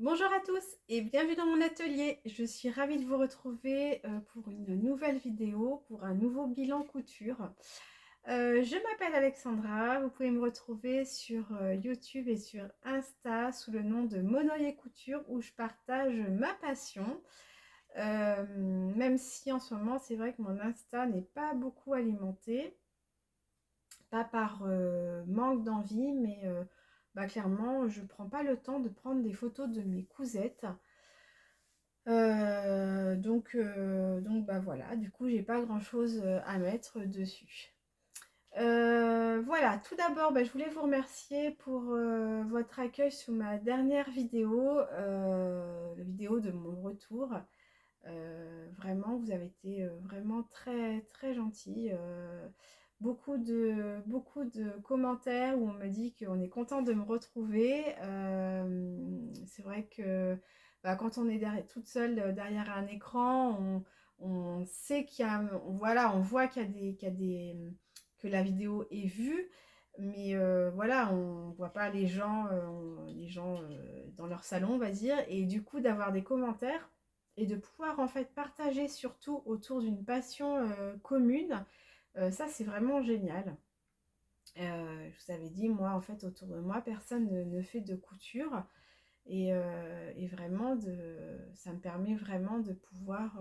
Bonjour à tous et bienvenue dans mon atelier. Je suis ravie de vous retrouver pour une nouvelle vidéo, pour un nouveau bilan couture. Je m'appelle Alexandra, vous pouvez me retrouver sur YouTube et sur Insta sous le nom de Monoyer Couture où je partage ma passion. Même si en ce moment c'est vrai que mon Insta n'est pas beaucoup alimenté, pas par manque d'envie, mais clairement je prends pas le temps de prendre des photos de mes cousettes. Donc bah voilà, du coup j'ai pas grand chose à mettre dessus. Voilà, tout d'abord bah, je voulais vous remercier pour votre accueil sous ma dernière vidéo, la vidéo de mon retour. Vraiment, vous avez été vraiment très très gentils. Beaucoup de commentaires où on me dit qu'on est content de me retrouver. C'est vrai que bah, quand on est toute seule derrière un écran, on sait qu'il y a, voilà, on voit que la vidéo est vue. Mais voilà, on voit pas les gens dans leur salon, on va dire. Et du coup, d'avoir des commentaires et de pouvoir en fait partager surtout autour d'une passion commune, ça c'est vraiment génial. Je vous avais dit, moi en fait autour de moi, personne ne fait de couture et vraiment ça me permet vraiment de pouvoir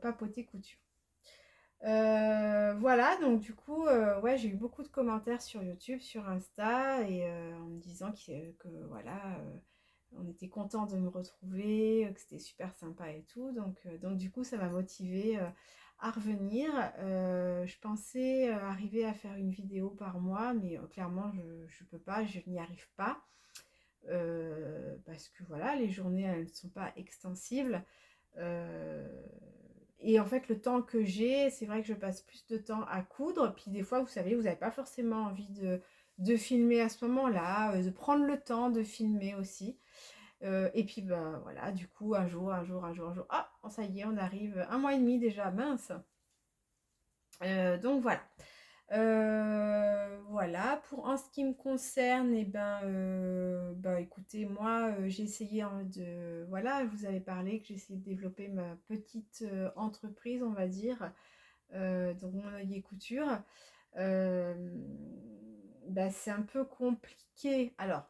papoter couture. Voilà, donc du coup, ouais, j'ai eu beaucoup de commentaires sur YouTube, sur Insta, et en me disant que voilà, on était content de me retrouver, que c'était super sympa et tout. Donc du coup, ça m'a motivée à revenir. Je pensais arriver à faire une vidéo par mois, mais clairement, je peux pas, je n'y arrive pas. Parce que voilà, les journées, elles ne sont pas extensibles. Euh, et en fait, le temps que j'ai, c'est vrai que je passe plus de temps à coudre. Puis des fois, vous savez, vous n'avez pas forcément envie de filmer à ce moment-là, de prendre le temps de filmer aussi. Et puis, ben voilà, du coup, un jour. Ah, ça y est, on arrive 1 mois et demi déjà, mince. Donc voilà. Voilà, pour en ce qui me concerne, et ben, bah, écoutez, moi j'ai essayé voilà, je vous avais parlé que j'ai essayé de développer ma petite entreprise, on va dire, donc mon œillet couture. Euh, Bah, c'est un peu compliqué. Alors,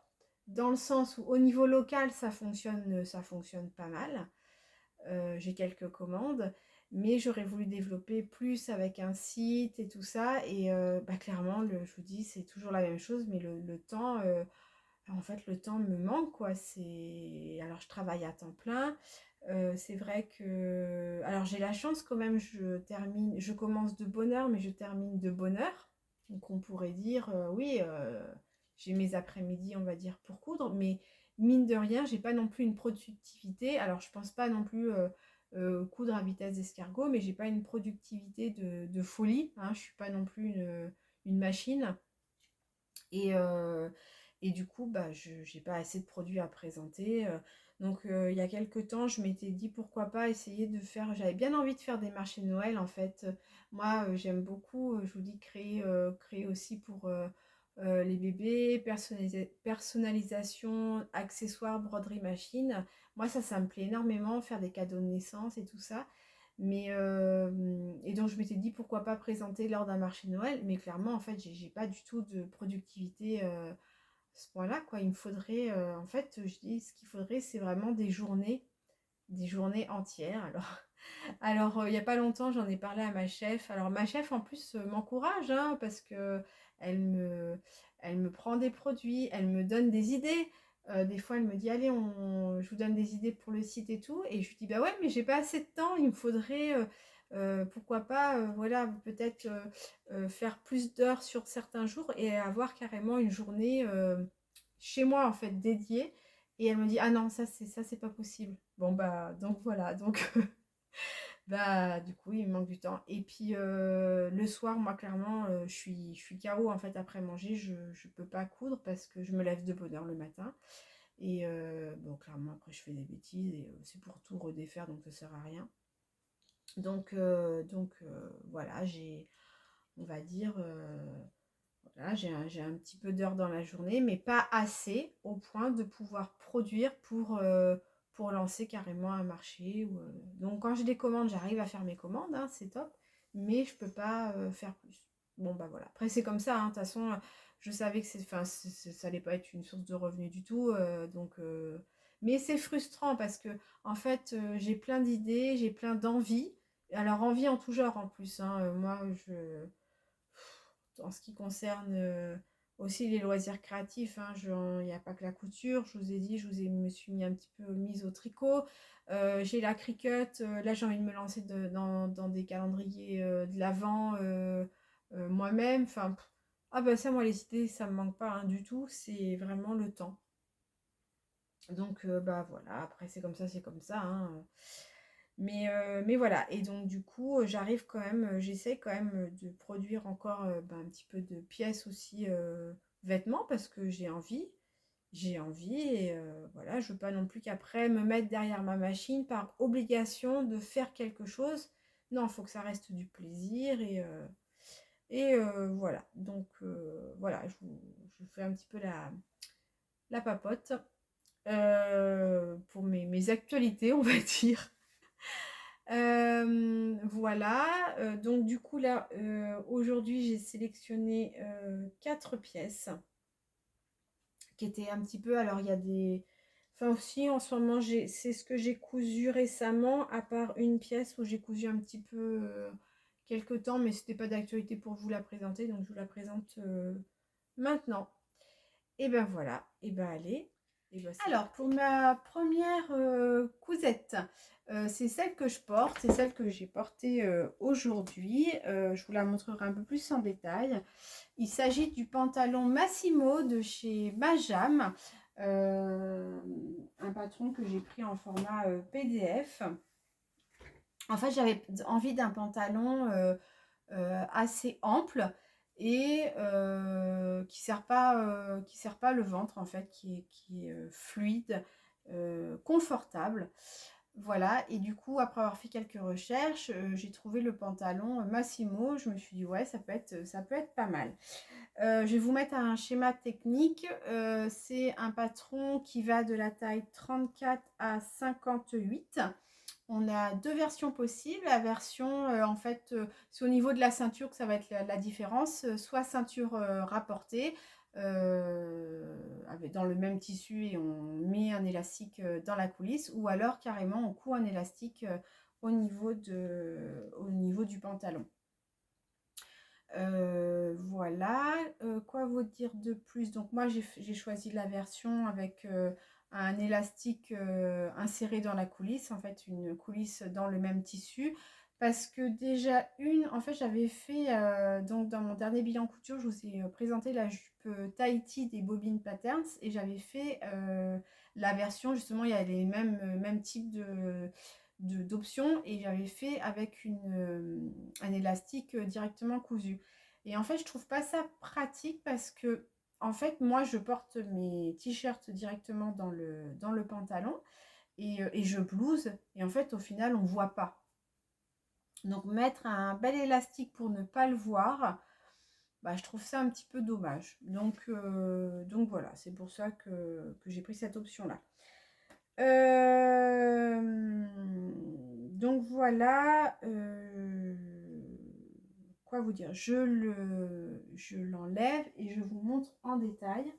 dans le sens où au niveau local, ça fonctionne pas mal. J'ai quelques commandes, mais j'aurais voulu développer plus avec un site et tout ça. Et bah, clairement, je vous dis, c'est toujours la même chose, mais le temps, en fait, le temps me manque, quoi. Alors, je travaille à temps plein. C'est vrai que... Alors, j'ai la chance quand même, je commence de bonne heure, mais je termine de bonne heure. Donc, on pourrait dire, oui, j'ai mes après-midi, on va dire, pour coudre, mais mine de rien, j'ai pas non plus une productivité. Alors, je pense pas non plus coudre à vitesse d'escargot, mais j'ai pas une productivité de folie. Hein, je suis pas non plus une machine. Et, euh, et du coup, bah, je n'ai pas assez de produits à présenter. Donc, il y a quelques temps, je m'étais dit pourquoi pas essayer de faire. J'avais bien envie de faire des marchés de Noël en fait. Moi, j'aime beaucoup, je vous dis, créer aussi pour les bébés, personnalisation, accessoires, broderie machine. Moi, ça me plaît énormément, faire des cadeaux de naissance et tout ça. Et donc je m'étais dit pourquoi pas présenter lors d'un marché de Noël, mais clairement en fait j'ai pas du tout de productivité à ce point-là quoi. Il me faudrait en fait je dis ce qu'il faudrait c'est vraiment des journées entières. Alors il y a pas longtemps j'en ai parlé à ma chef. Alors ma chef en plus m'encourage hein, parce que elle me elle me prend des produits, elle me donne des idées. Des fois, elle me dit, allez, je vous donne des idées pour le site et tout. Et je lui dis, bah ouais, mais j'ai pas assez de temps. Il me faudrait, pourquoi pas, voilà, peut-être faire plus d'heures sur certains jours et avoir carrément une journée chez moi, en fait, dédiée. Et elle me dit, ah non, ça, c'est pas possible. Bon, bah, donc voilà. Donc, bah, du coup, il me manque du temps. Et puis, le soir, moi, clairement, je suis KO, en fait, après manger. Je peux pas coudre parce que je me lève de bonne heure le matin. Et bon, clairement, après, je fais des bêtises et c'est pour tout redéfaire, donc ça sert à rien. Voilà, on va dire, Voilà, j'ai un petit peu d'heures dans la journée, mais pas assez au point de pouvoir produire pour lancer carrément un marché. Donc quand j'ai des commandes, j'arrive à faire mes commandes, hein, c'est top, mais je peux pas faire plus. Bon bah voilà, après c'est comme ça, hein, de toute façon, je savais que ça allait pas être une source de revenus du tout, mais c'est frustrant parce que en fait j'ai plein d'idées, j'ai plein d'envies, alors envie en tout genre en plus, hein, moi je en ce qui concerne aussi les loisirs créatifs, hein, il n'y a pas que la couture, je vous ai dit, me suis mis un petit peu mise au tricot, j'ai la Cricut, là j'ai envie de me lancer dans des calendriers de l'Avent moi-même, enfin, ah bah ça moi les idées ça me manque pas hein, du tout, c'est vraiment le temps. Donc bah voilà, après c'est comme ça, hein. Mais voilà, et donc du coup, j'arrive quand même, j'essaie quand même de produire encore un petit peu de pièces aussi, vêtements, parce que j'ai envie, et voilà, je veux pas non plus qu'après me mettre derrière ma machine par obligation de faire quelque chose. Non, il faut que ça reste du plaisir, et voilà. Donc voilà, je vous fais un petit peu la papote pour mes actualités, on va dire. Voilà, donc du coup là, aujourd'hui j'ai sélectionné 4 pièces qui étaient un petit peu, alors il y a des, enfin aussi en ce moment c'est ce que j'ai cousu récemment, à part une pièce où j'ai cousu un petit peu quelque temps, mais c'était pas d'actualité pour vous la présenter, donc je vous la présente maintenant. Et ben voilà, et ben allez. Et ben alors pour ma première cousette, c'est celle que je porte, c'est celle que j'ai portée aujourd'hui. Je vous la montrerai un peu plus en détail. Il s'agit du pantalon Massimo de chez Majam, un patron que j'ai pris en format PDF. En fait, j'avais envie d'un pantalon assez ample et qui sert pas le ventre, en fait, qui est fluide, confortable. Voilà, et du coup, après avoir fait quelques recherches, j'ai trouvé le pantalon Massimo. Je me suis dit, ouais, ça peut être pas mal. Je vais vous mettre un schéma technique. C'est un patron qui va de la taille 34 à 58. On a deux versions possibles. La version, en fait, c'est au niveau de la ceinture que ça va être la différence. Soit ceinture rapportée, dans le même tissu, et on met un élastique dans la coulisse, ou alors carrément on coud un élastique au niveau du pantalon. Voilà, quoi vous dire de plus? Donc moi j'ai choisi la version avec un élastique inséré dans la coulisse, en fait une coulisse dans le même tissu, parce que déjà en fait j'avais fait, donc dans mon dernier bilan couture, je vous ai présenté la jupe Tahiti des Bobine Patterns, et j'avais fait la version, justement il y a les mêmes types d'options, et j'avais fait avec un élastique directement cousu. Et en fait, je trouve pas ça pratique parce que, en fait, moi, je porte mes t-shirts directement dans le pantalon, et je blouse. Et en fait, au final, on voit pas. Donc, mettre un bel élastique pour ne pas le voir, bah, je trouve ça un petit peu dommage. Donc voilà, c'est pour ça que j'ai pris cette option-là. Donc voilà, quoi vous dire, je l'enlève et je vous montre en détail.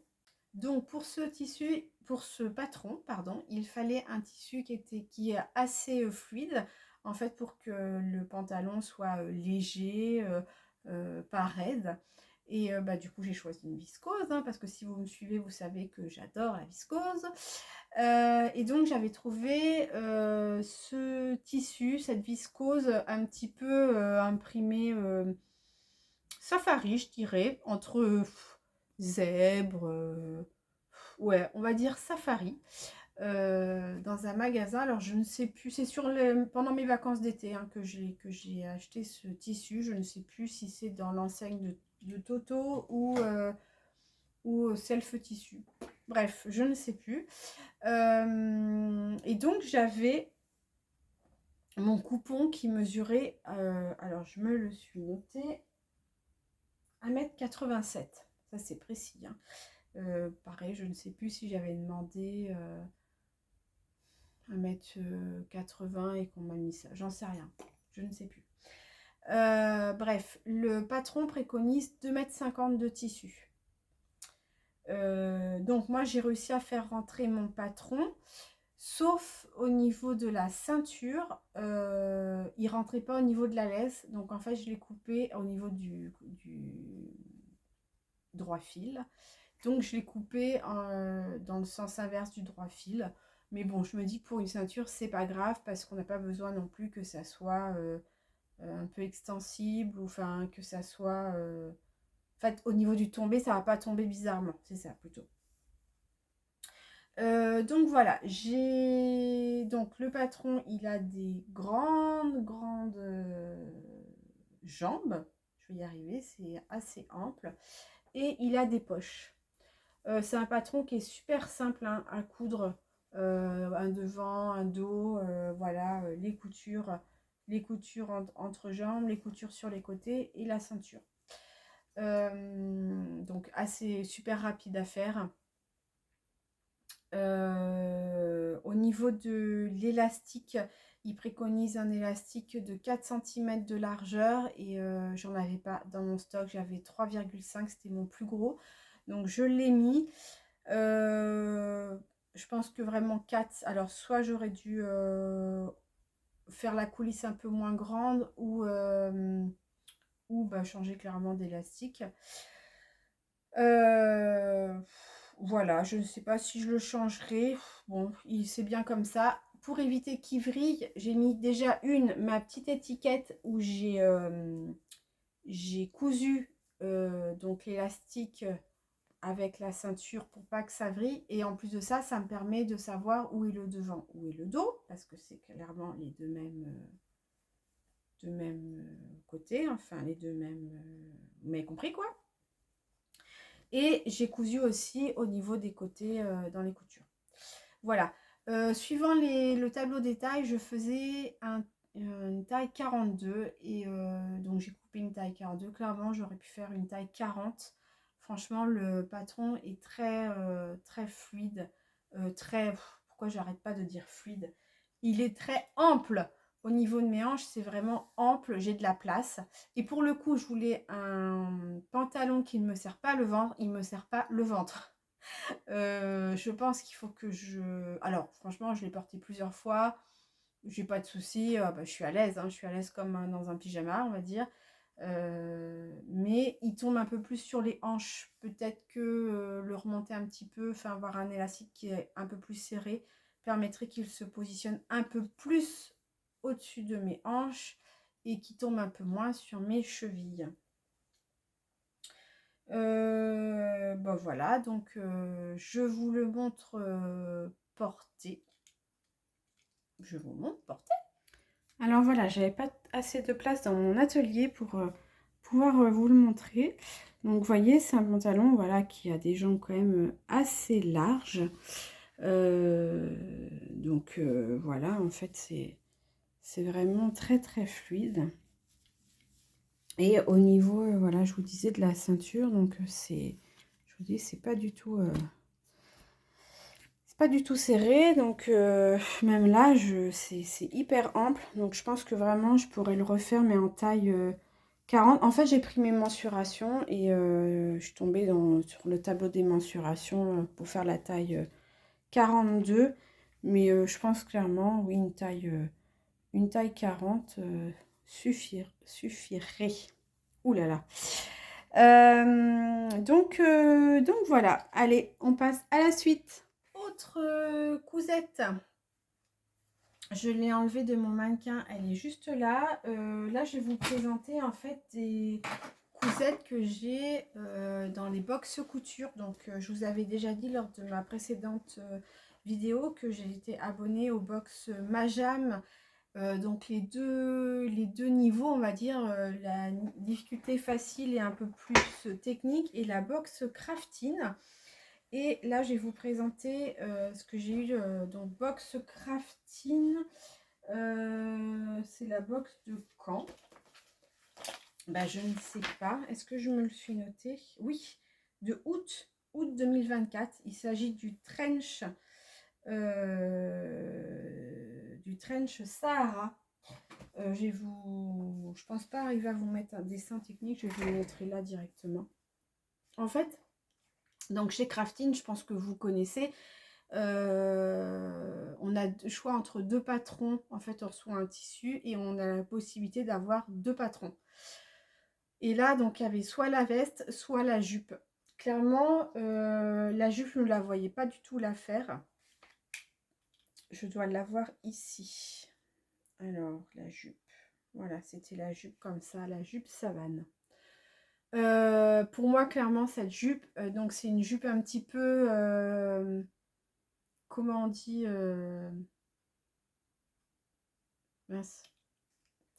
Donc pour ce patron, pardon, il fallait un tissu qui est assez fluide, en fait, pour que le pantalon soit léger, pas raide. Et bah, du coup, j'ai choisi une viscose, hein, parce que si vous me suivez, vous savez que j'adore la viscose. Et donc, j'avais trouvé ce tissu, cette viscose, un petit peu imprimé safari, je dirais, entre zèbre, ouais, on va dire safari, dans un magasin. Alors, je ne sais plus, c'est pendant mes vacances d'été hein, que j'ai acheté ce tissu. Je ne sais plus si c'est dans l'enseigne de Toto ou Self Tissu. Bref, je ne sais plus. Et donc, j'avais mon coupon qui mesurait, alors je me le suis noté. 1,87 m. Ça, c'est précis. Hein. Pareil, je ne sais plus si j'avais demandé 1,80 m et qu'on m'a mis ça. J'en sais rien. Je ne sais plus. Bref, le patron préconise 2,50 m de tissu. Donc moi j'ai réussi à faire rentrer mon patron, sauf au niveau de la ceinture, il rentrait pas au niveau de la laisse, donc en fait je l'ai coupé au niveau du droit fil, donc je l'ai coupé dans le sens inverse du droit fil, mais bon je me dis que pour une ceinture c'est pas grave parce qu'on n'a pas besoin non plus que ça soit un peu extensible, ou enfin que ça soit en fait, au niveau du tombé, ça va pas tomber bizarrement. C'est ça, plutôt. Donc, voilà. Donc, le patron, il a des grandes jambes. Je vais y arriver. C'est assez ample. Et il a des poches. C'est un patron qui est super simple hein, à coudre. Un devant, un dos. Voilà, les coutures. Les coutures entre jambes, les coutures sur les côtés et la ceinture. Donc assez super rapide à faire. Au niveau de l'élastique, il préconise un élastique de 4 cm de largeur et j'en avais pas dans mon stock, j'avais 3,5, c'était mon plus gros, donc je l'ai mis. Je pense que vraiment 4, alors soit j'aurais dû faire la coulisse un peu moins grande ou bah, changer clairement d'élastique. Voilà, je ne sais pas si je le changerai. Bon, c'est bien comme ça. Pour éviter qu'il vrille, j'ai mis déjà ma petite étiquette où j'ai cousu donc l'élastique avec la ceinture pour pas que ça vrille. Et en plus de ça, ça me permet de savoir où est le devant, où est le dos, parce que c'est clairement les deux mêmes côtés, enfin les deux mêmes... vous m'avez compris quoi? Et j'ai cousu aussi au niveau des côtés dans les coutures. Voilà. Suivant le tableau des tailles, je faisais une taille 42. Et donc j'ai coupé une taille 42. Clairement, j'aurais pu faire une taille 40. Franchement, le patron est très fluide. Pourquoi j'arrête pas de dire fluide? Il est très ample. Au niveau de mes hanches, c'est vraiment ample, j'ai de la place. Et pour le coup, je voulais un pantalon qui ne me serre pas le ventre. Il ne me serre pas le ventre. Je pense qu'il faut que je... Alors, franchement, je l'ai porté plusieurs fois. J'ai pas de soucis. Bah, je suis à l'aise. Hein, je suis à l'aise comme dans un pyjama, on va dire. Mais il tombe un peu plus sur les hanches. Peut-être que le remonter un petit peu, enfin avoir un élastique qui est un peu plus serré, permettrait qu'il se positionne un peu plus au-dessus de mes hanches et qui tombe un peu moins sur mes chevilles. Bon voilà, donc je vous le montre porté. Je vous montre porté. Alors voilà, j'avais pas assez de place dans mon atelier pour pouvoir vous le montrer. Donc vous voyez, c'est un pantalon voilà, qui a des jambes quand même assez larges. Donc voilà, en fait c'est vraiment très fluide. Et au niveau, voilà, je vous disais de la ceinture, donc je vous dis, c'est pas du tout serré, donc même là, c'est hyper ample, donc je pense que vraiment, je pourrais le refaire, mais en taille 40. En fait, j'ai pris mes mensurations et je suis tombée sur le tableau des mensurations pour faire la taille 42, mais je pense clairement, oui, une taille 40 suffirait. Ouh là là. Donc voilà. Allez, on passe à la suite. Autre cousette. Je l'ai enlevée de mon mannequin. Elle est juste là. Là, je vais vous présenter en fait des cousettes que j'ai dans les box couture. Donc, je vous avais déjà dit lors de ma précédente vidéo que j'ai été abonnée au box Majam. Donc les deux niveaux, on va dire, la difficulté facile et un peu plus technique, et la box crafting. Et là, je vais vous présenter ce que j'ai eu dans box crafting. C'est la box de Caen. Bah, je ne sais pas. Est-ce que je me le suis noté? Oui, de août 2024. Il s'agit du trench Sahara. Je pense pas arriver à vous mettre un dessin technique. Je vais vous le montrer là directement. En fait, donc chez Crafting, je pense que vous connaissez. On a le choix entre deux patrons. En fait, on reçoit un tissu et on a la possibilité d'avoir deux patrons. Et là, donc, il y avait soit la veste, soit la jupe. Clairement, la jupe, je ne la voyais pas du tout la faire. Je dois l'avoir ici. Alors, la jupe. Voilà, c'était la jupe comme ça, la jupe savane. Pour moi, clairement, cette jupe, donc c'est une jupe un petit peu, comment on dit, mince,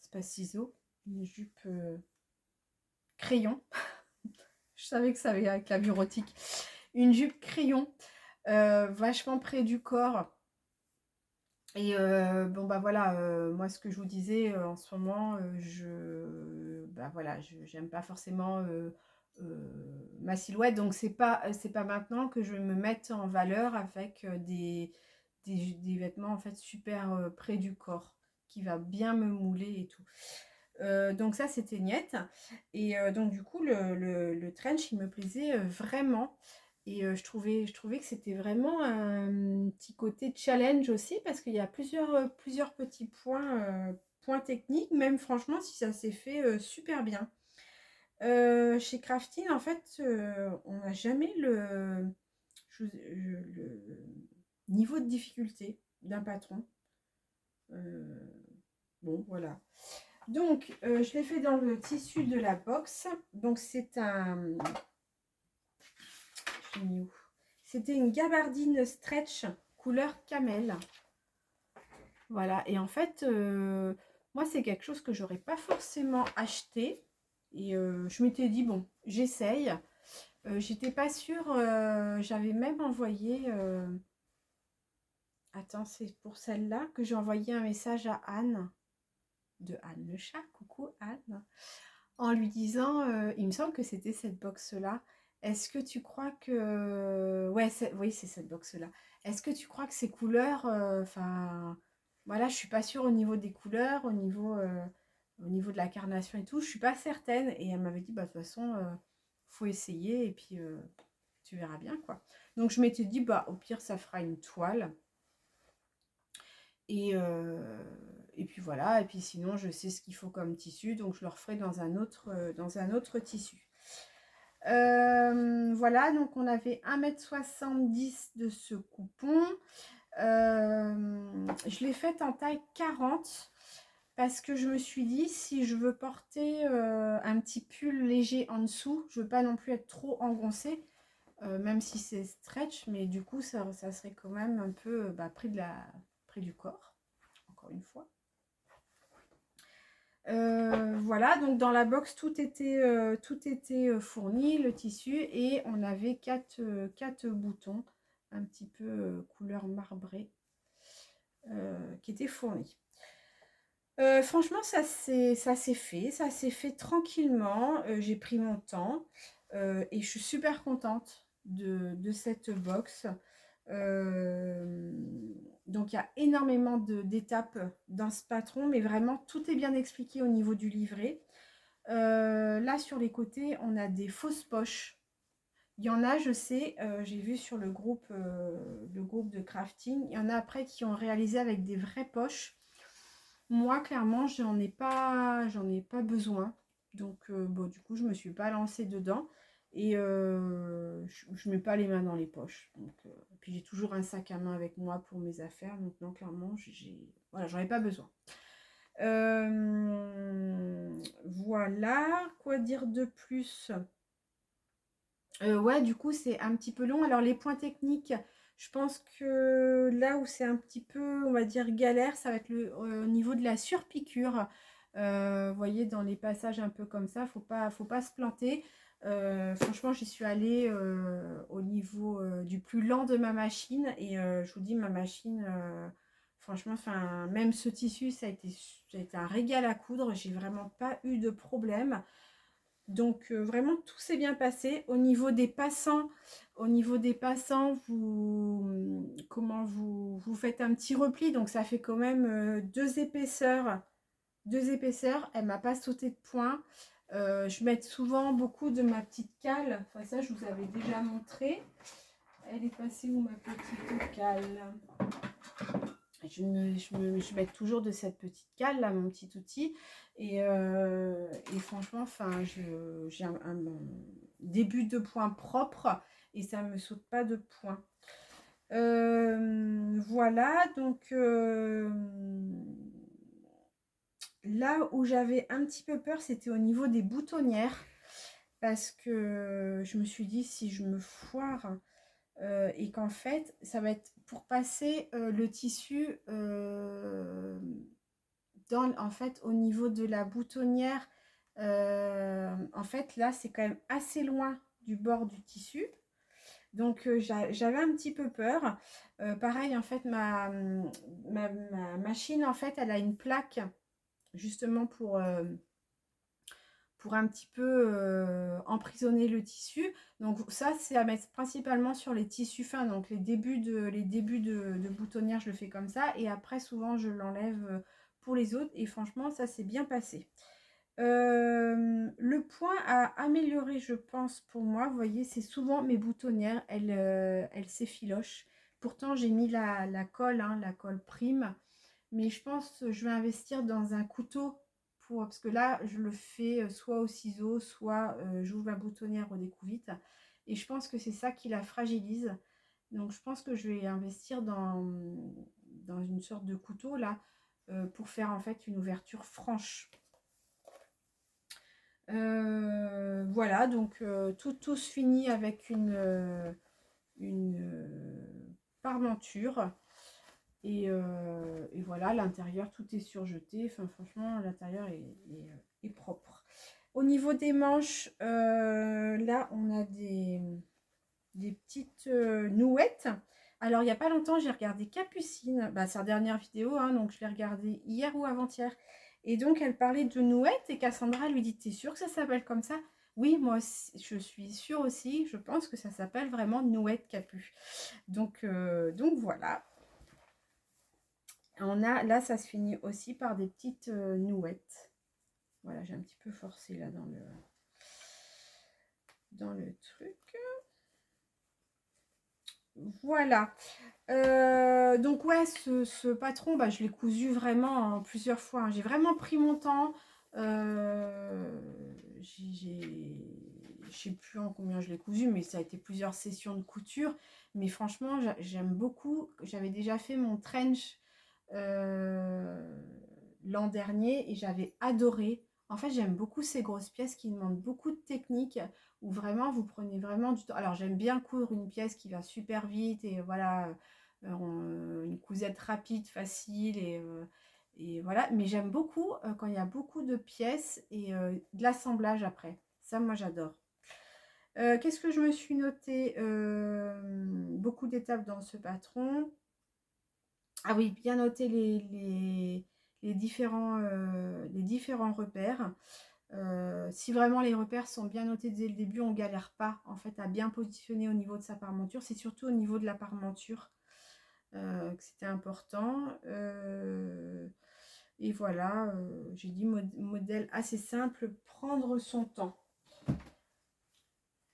c'est pas ciseau, une jupe crayon. Je savais que ça avait avec la bureautique. Une jupe crayon, vachement près du corps. Et bon bah voilà, moi ce que je vous disais en ce moment, bah voilà, j'aime pas forcément ma silhouette, donc c'est pas maintenant que je vais me mettre en valeur avec des vêtements en fait super près du corps, qui va bien me mouler et tout. Donc ça c'était niette. Et donc du coup le trench il me plaisait vraiment. Et je trouvais que c'était vraiment un petit côté challenge aussi, parce qu'il y a plusieurs petits points techniques, même franchement si ça s'est fait super bien. Chez Crafting, en fait, on n'a jamais le niveau de difficulté d'un patron. Bon, voilà. Donc, je l'ai fait dans le tissu de la box. Donc, c'est un... Je l'ai mis où? C'était une gabardine stretch couleur camel. Voilà. Et en fait, moi, c'est quelque chose que j'aurais pas forcément acheté. Et je m'étais dit, bon, j'essaye. J'étais pas sûre. J'avais même envoyé... Attends, c'est pour celle-là que j'ai envoyé un message à Anne. De Anne le chat. Coucou Anne. En lui disant, il me semble que c'était cette box-là. Est-ce que tu crois que... Ouais, oui, c'est cette box-là. Est-ce que tu crois que ces couleurs... Enfin, voilà, je suis pas sûre au niveau des couleurs, au niveau de la carnation et tout. Je suis pas certaine. Et elle m'avait dit, bah de toute façon, faut essayer et puis tu verras bien, quoi. Donc, je m'étais dit, bah au pire, ça fera une toile. Et puis voilà, et puis sinon je sais ce qu'il faut comme tissu, donc je le referai dans un autre tissu. Voilà, donc on avait 1,70 m de ce coupon. Je l'ai fait en taille 40 parce que je me suis dit, si je veux porter un petit pull léger en dessous, je veux pas non plus être trop engoncée, même si c'est stretch, mais du coup ça serait quand même un peu près du corps, encore une fois. Voilà, donc dans la box tout était fourni, le tissu, et on avait quatre boutons un petit peu couleur marbrée qui étaient fournis. Franchement, ça s'est fait tranquillement. J'ai pris mon temps et je suis super contente de cette box. Donc il y a énormément d'étapes dans ce patron, mais vraiment tout est bien expliqué au niveau du livret. Là sur les côtés, on a des fausses poches. Il y en a, je sais, j'ai vu sur le groupe de crafting, il y en a après qui ont réalisé avec des vraies poches. Moi, clairement, j'en ai pas besoin. Donc, bon, du coup, je me suis pas lancée dedans. Et je mets pas les mains dans les poches. Donc, puis j'ai toujours un sac à main avec moi pour mes affaires. Donc, non, clairement, voilà, j'en ai pas besoin. Voilà, quoi dire de plus? Ouais, du coup, c'est un petit peu long. Alors, les points techniques, je pense que là où c'est un petit peu, on va dire, galère, ça va être au niveau de la surpiqûre. Vous voyez, dans les passages un peu comme ça, faut pas se planter. Franchement, j'y suis allée au niveau du plus lent de ma machine. Et je vous dis, ma machine, Franchement, enfin, même ce tissu, ça a été un régal à coudre. J'ai vraiment pas eu de problème. Donc vraiment tout s'est bien passé au niveau des passants, vous faites un petit repli, donc ça fait quand même deux épaisseurs. Elle m'a pas sauté de point. Je mets souvent beaucoup de ma petite cale. Enfin ça je vous avais déjà montré. Elle est passée où ma petite cale? Je mets toujours de cette petite cale là, mon petit outil. Et franchement, enfin, j'ai un début de point propre et ça ne me saute pas de point. Voilà, donc là où j'avais un petit peu peur, c'était au niveau des boutonnières. Parce que je me suis dit, si je me foire, et qu'en fait, ça va être pour passer le tissu en fait, au niveau de la boutonnière. En fait, là, c'est quand même assez loin du bord du tissu. Donc, j'avais un petit peu peur. Pareil, en fait, ma machine, en fait, elle a une plaque justement pour un petit peu emprisonner le tissu. Donc ça, c'est à mettre principalement sur les tissus fins. Donc les débuts de boutonnière, je le fais comme ça. Et après, souvent, je l'enlève pour les autres. Et franchement, ça s'est bien passé. Le point à améliorer, je pense, pour moi, vous voyez, c'est souvent mes boutonnières, elles s'effilochent. Pourtant, j'ai mis la colle, hein, la colle prime. Mais je pense que je vais investir dans un couteau parce que là, je le fais soit au ciseau, soit j'ouvre ma boutonnière au découvite. Et je pense que c'est ça qui la fragilise. Donc, je pense que je vais investir dans une sorte de couteau là pour faire en fait une ouverture franche. Voilà, donc tout se finit avec une parmenture. Et voilà, l'intérieur, tout est surjeté. Enfin, franchement, l'intérieur est propre. Au niveau des manches, là, on a des petites nouettes. Alors, il n'y a pas longtemps, j'ai regardé Capucine. Bah, sa dernière vidéo, hein, donc je l'ai regardée hier ou avant-hier. Et donc, elle parlait de nouettes et Cassandra lui dit, t'es sûre que ça s'appelle comme ça? Oui, moi aussi, je suis sûre aussi. Je pense que ça s'appelle vraiment Nouette Capu. Donc voilà. On a, là, ça se finit aussi par des petites nouettes. Voilà, j'ai un petit peu forcé là dans le truc. Voilà. Donc ouais, ce patron, bah, je l'ai cousu vraiment en plusieurs fois, hein. J'ai vraiment pris mon temps. Je sais plus en combien je l'ai cousu, mais ça a été plusieurs sessions de couture. Mais franchement, j'aime beaucoup. J'avais déjà fait mon trench l'an dernier et j'avais adoré. En fait, j'aime beaucoup ces grosses pièces qui demandent beaucoup de technique, où vraiment vous prenez vraiment du temps. Alors, j'aime bien coudre une pièce qui va super vite et voilà, une cousette rapide, facile et voilà. Mais j'aime beaucoup quand il y a beaucoup de pièces et de l'assemblage après. Ça, moi, j'adore. Qu'est-ce que je me suis noté? Beaucoup d'étapes dans ce patron. Ah oui, bien noter les différents repères. Si vraiment les repères sont bien notés dès le début, on ne galère pas en fait à bien positionner au niveau de sa parmenture. C'est surtout au niveau de la parmenture que c'était important. Et voilà, j'ai dit modèle assez simple, prendre son temps.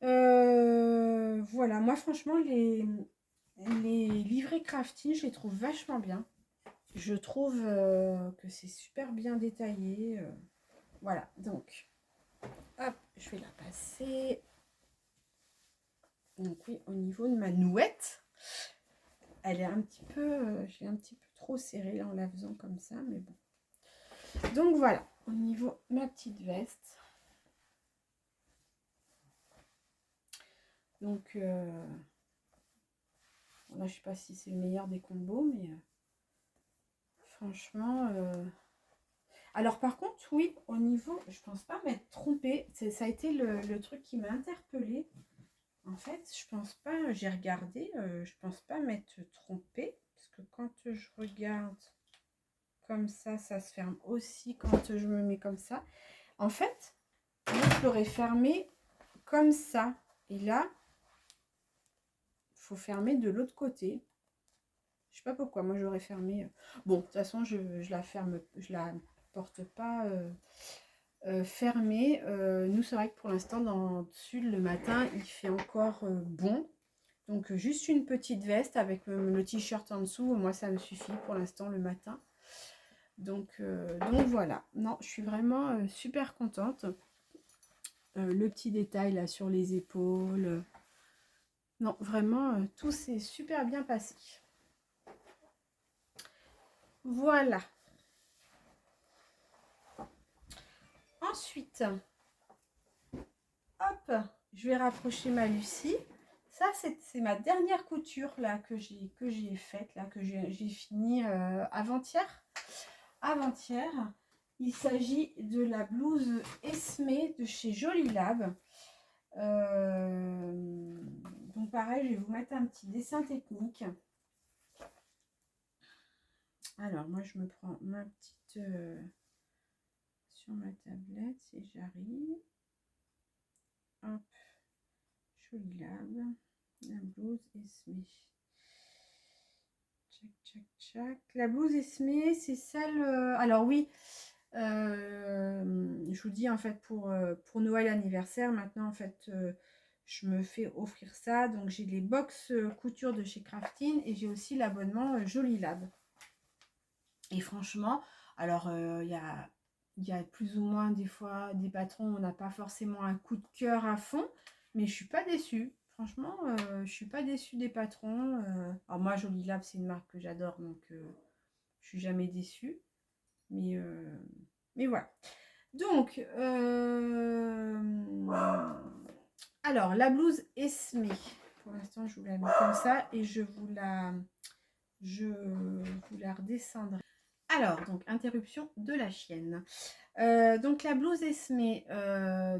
Voilà, moi franchement, les livrets crafting, je les trouve vachement bien. Je trouve que c'est super bien détaillé. Voilà, donc, hop, je vais la passer. Donc oui, au niveau de ma nouette, elle est un petit peu, j'ai un petit peu trop serré là en la faisant comme ça, mais bon. Donc voilà, au niveau de ma petite veste. Donc là, je sais pas si c'est le meilleur des combos, mais franchement. Alors par contre, oui, au niveau, je pense pas m'être trompée. Ça a été le truc qui m'a interpellée. En fait, je pense pas, j'ai regardé, je pense pas m'être trompée. Parce que quand je regarde comme ça se ferme aussi quand je me mets comme ça. En fait, moi, je l'aurais fermé comme ça. Et là, il faut fermer de l'autre côté. Je sais pas pourquoi, moi j'aurais fermé. Bon, de toute façon, je la ferme, je la porte pas fermée. Nous, c'est vrai que pour l'instant, dans le sud, le matin, il fait encore bon. Donc, juste une petite veste avec le t-shirt en dessous. Moi, ça me suffit pour l'instant le matin. Donc voilà. Non, je suis vraiment super contente. Le petit détail là sur les épaules. Non, vraiment, tout s'est super bien passé. Voilà. Ensuite, hop, je vais rapprocher ma Lucie. Ça, c'est ma dernière couture là que j'ai faite, là, que j'ai fini avant-hier. Avant-hier, il s'agit de la blouse Esmé de chez Jolie Lab. Donc pareil, je vais vous mettre un petit dessin technique. Alors, moi, je me prends ma petite... sur ma tablette, si j'arrive. Hop. Jolie Lab. La blouse Esmé. Tchac, tchac, tchac. La blouse Esmé, c'est celle... alors oui, je vous dis, en fait, pour Noël anniversaire, maintenant, en fait... je me fais offrir ça. Donc, j'ai les box couture de chez Crafting et j'ai aussi l'abonnement Jolie Lab. Et franchement, alors, il y a plus ou moins des fois des patrons, on n'a pas forcément un coup de cœur à fond, mais je suis pas déçue. Franchement, je suis pas déçue des patrons. Alors moi, Jolie Lab, c'est une marque que j'adore, donc je suis jamais déçue. Mais voilà. Donc, alors, la blouse Esmé. Pour l'instant, je vous la mets comme ça et je vous la redescendrai. Alors, donc, interruption de la chienne. Donc, la blouse Esmé,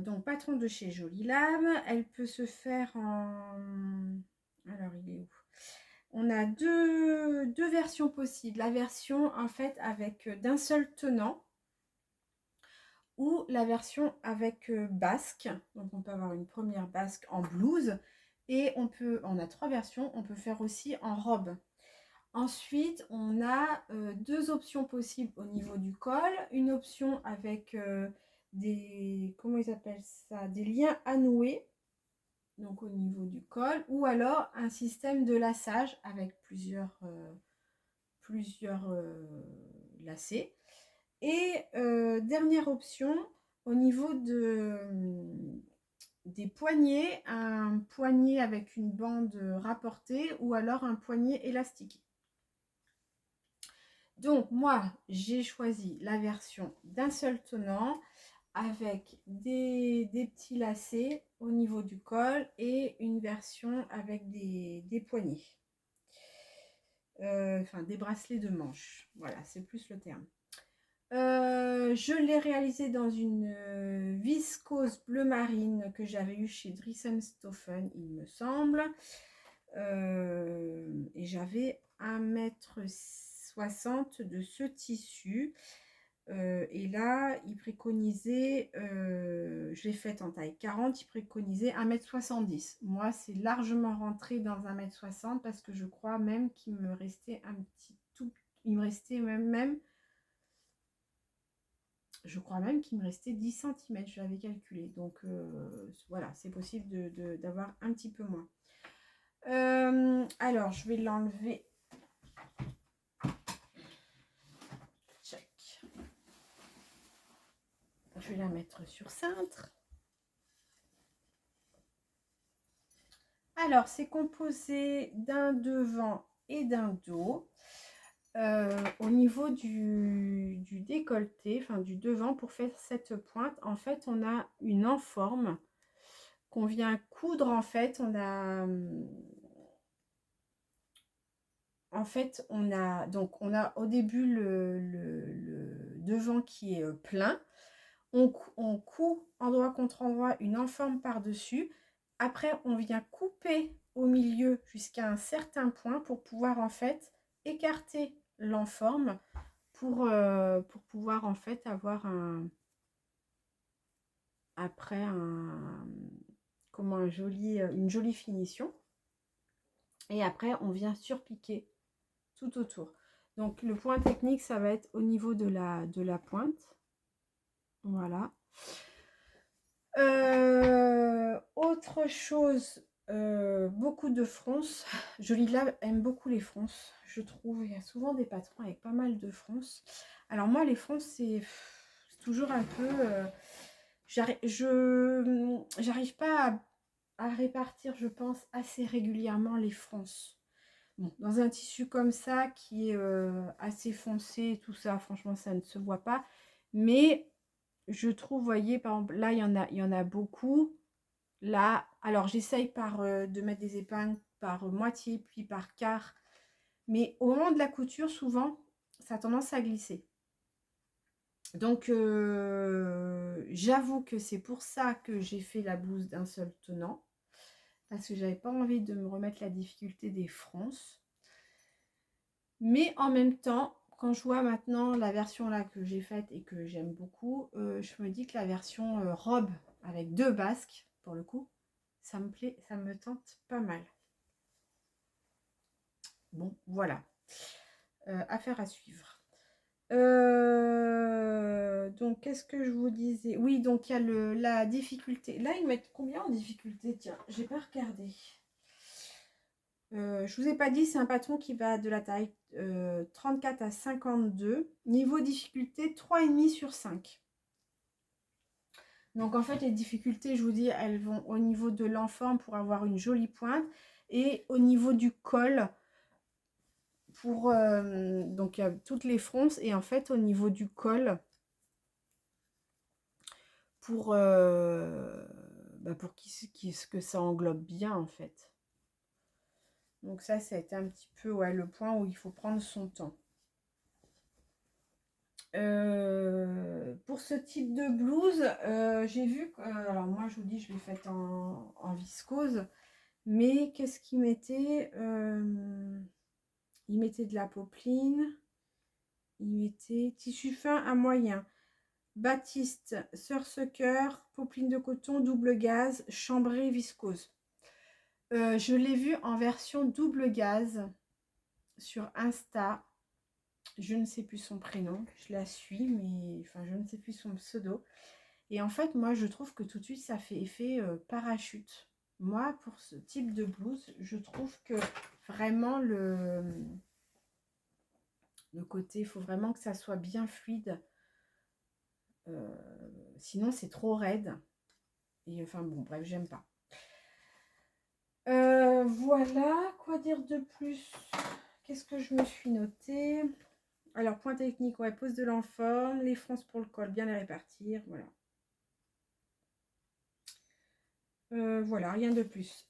donc patron de chez Jolie Lab, elle peut se faire en... Alors, il est où? On a deux versions possibles. La version, en fait, avec d'un seul tenant ou la version avec basque. Donc, on peut avoir une première basque en blouse et on a trois versions. On peut faire aussi en robe. Ensuite, on a deux options possibles au niveau du col. Une option avec des, comment ils appellent ça, des liens à nouer, donc au niveau du col, ou alors un système de laçage avec plusieurs lacets. Et dernière option, au niveau des poignets, un poignet avec une bande rapportée ou alors un poignet élastiqué. Donc, moi, j'ai choisi la version d'un seul tenant avec des petits lacets au niveau du col et une version avec des poignets. Enfin, des bracelets de manche. Voilà, c'est plus le terme. Je l'ai réalisé dans une viscose bleu marine que j'avais eu chez Drissenstoffen, il me semble. Et j'avais 1,60 m de ce tissu. Et là, il préconisait, je l'ai faite en taille 40, il préconisait 1,70 m. Moi, c'est largement rentré dans 1,60 m parce que je crois même qu'il me restait un petit tout. Il me restait même je crois même qu'il me restait 10 cm, je l'avais calculé. Donc voilà, c'est possible d'avoir un petit peu moins. Alors, je vais l'enlever. Check. Je vais la mettre sur cintre. Alors, c'est composé d'un devant et d'un dos. Au niveau du décolleté, enfin du devant, pour faire cette pointe, en fait, on a une enforme qu'on vient coudre. En fait, on a au début le devant qui est plein. On coud endroit contre endroit une enforme par-dessus. Après, on vient couper au milieu jusqu'à un certain point pour pouvoir en fait écarter l'enforme pour pouvoir en fait avoir après une jolie finition. Et après, on vient surpiquer tout autour. Donc, le point technique, ça va être au niveau de la pointe. Voilà. Autre chose, beaucoup de fronces. Jolie Lab aime beaucoup les fronces, je trouve. Il y a souvent des patrons avec pas mal de fronces. Alors moi, les fronces, c'est toujours un peu... j'arrive pas à répartir, je pense, assez régulièrement les fronces. Bon, dans un tissu comme ça, qui est assez foncé, tout ça, franchement, ça ne se voit pas. Mais je trouve, vous voyez, par exemple, là, il y en a beaucoup. Là, alors j'essaye de mettre des épingles par moitié, puis par quart. Mais au moment de la couture, souvent, ça a tendance à glisser. Donc, j'avoue que c'est pour ça que j'ai fait la blouse d'un seul tenant. Parce que j'avais pas envie de me remettre la difficulté des fronces. Mais en même temps, quand je vois maintenant la version là que j'ai faite et que j'aime beaucoup, je me dis que la version robe avec 2 basques, pour le coup, ça me plaît, ça me tente pas mal. Bon, voilà. Affaire à suivre. Donc, qu'est-ce que je vous disais? Oui, donc il y a la difficulté. Là, ils mettent combien en difficulté? Tiens, j'ai pas regardé. Je vous ai pas dit, c'est un patron qui va de la taille 34 à 52. Niveau difficulté, 3,5 sur 5. Donc en fait, les difficultés, je vous dis, elles vont au niveau de l'enforme pour avoir une jolie pointe. Et au niveau du col, donc il y a toutes les fronces. Et en fait, au niveau du col, pour que ça englobe bien en fait. Donc ça a été un petit peu le point où il faut prendre son temps. Pour ce type de blouse, j'ai vu que, alors moi je vous dis, je l'ai faite en viscose, mais qu'est-ce qu'il mettait? Il mettait de la popeline, il mettait tissu fin à moyen, batiste, sursucker, popeline de coton, double gaze, chambrée viscose. Je l'ai vu en version double gaze sur Insta. Je ne sais plus son prénom, je la suis, mais enfin je ne sais plus son pseudo. Et en fait, moi je trouve que tout de suite ça fait effet parachute. Moi, pour ce type de blouse, je trouve que vraiment le côté, il faut vraiment que ça soit bien fluide. Sinon, c'est trop raide. Et enfin bon, bref, j'aime pas. Voilà, quoi dire de plus? Qu'est-ce que je me suis noté? Alors, point technique, ouais, pose de l'enforme, les fronces pour le col, bien les répartir, voilà. Voilà, rien de plus.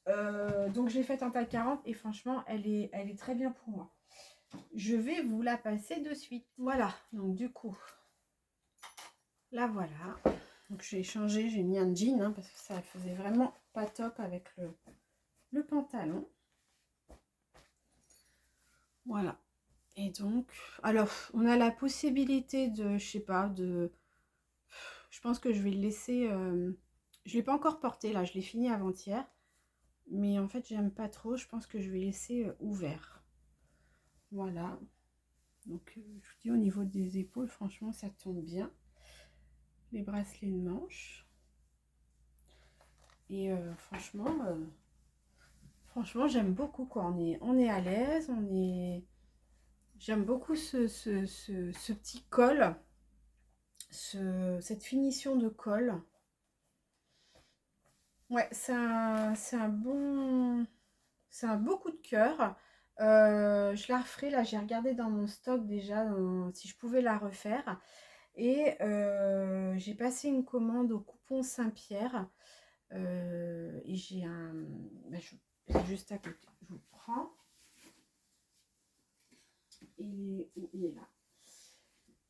Donc, je l'ai faite en taille 40 et franchement, elle est très bien pour moi. Je vais vous la passer de suite. Voilà, donc du coup, la voilà. Donc, j'ai changé, j'ai mis un jean parce que ça faisait vraiment pas top avec le pantalon. Voilà. Et donc, alors, on a la possibilité de, je sais pas, je pense que je vais le laisser, je l'ai pas encore porté là, je l'ai fini avant-hier. Mais en fait, j'aime pas trop, je pense que je vais laisser ouvert. Voilà. Donc, je vous dis, au niveau des épaules, franchement, ça tombe bien. Les bracelets de manche. Et franchement, j'aime beaucoup quoi. On est à l'aise, j'aime beaucoup ce petit col, cette finition de col. Ouais, c'est un bon coup de cœur. Je la referai, là j'ai regardé dans mon stock déjà si je pouvais la refaire. Et j'ai passé une commande au coupon Saint-Pierre. Et j'ai c'est juste à côté. Je vous prends. Il est là.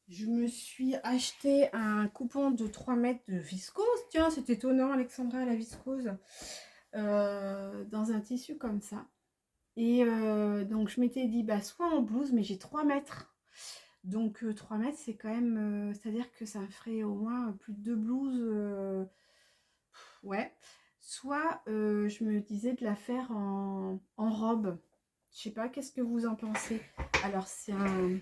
Je me suis acheté un coupon de 3 mètres de viscose. Tiens, c'est étonnant, Alexandra, la viscose. Dans un tissu comme ça. Et donc je m'étais dit, bah soit en blouse, mais j'ai 3 mètres. Donc 3 mètres, c'est quand même, c'est-à-dire que ça me ferait au moins plus de 2 blouses. Ouais. Soit je me disais de la faire en robe. Je sais pas, qu'est-ce que vous en pensez? Alors c'est un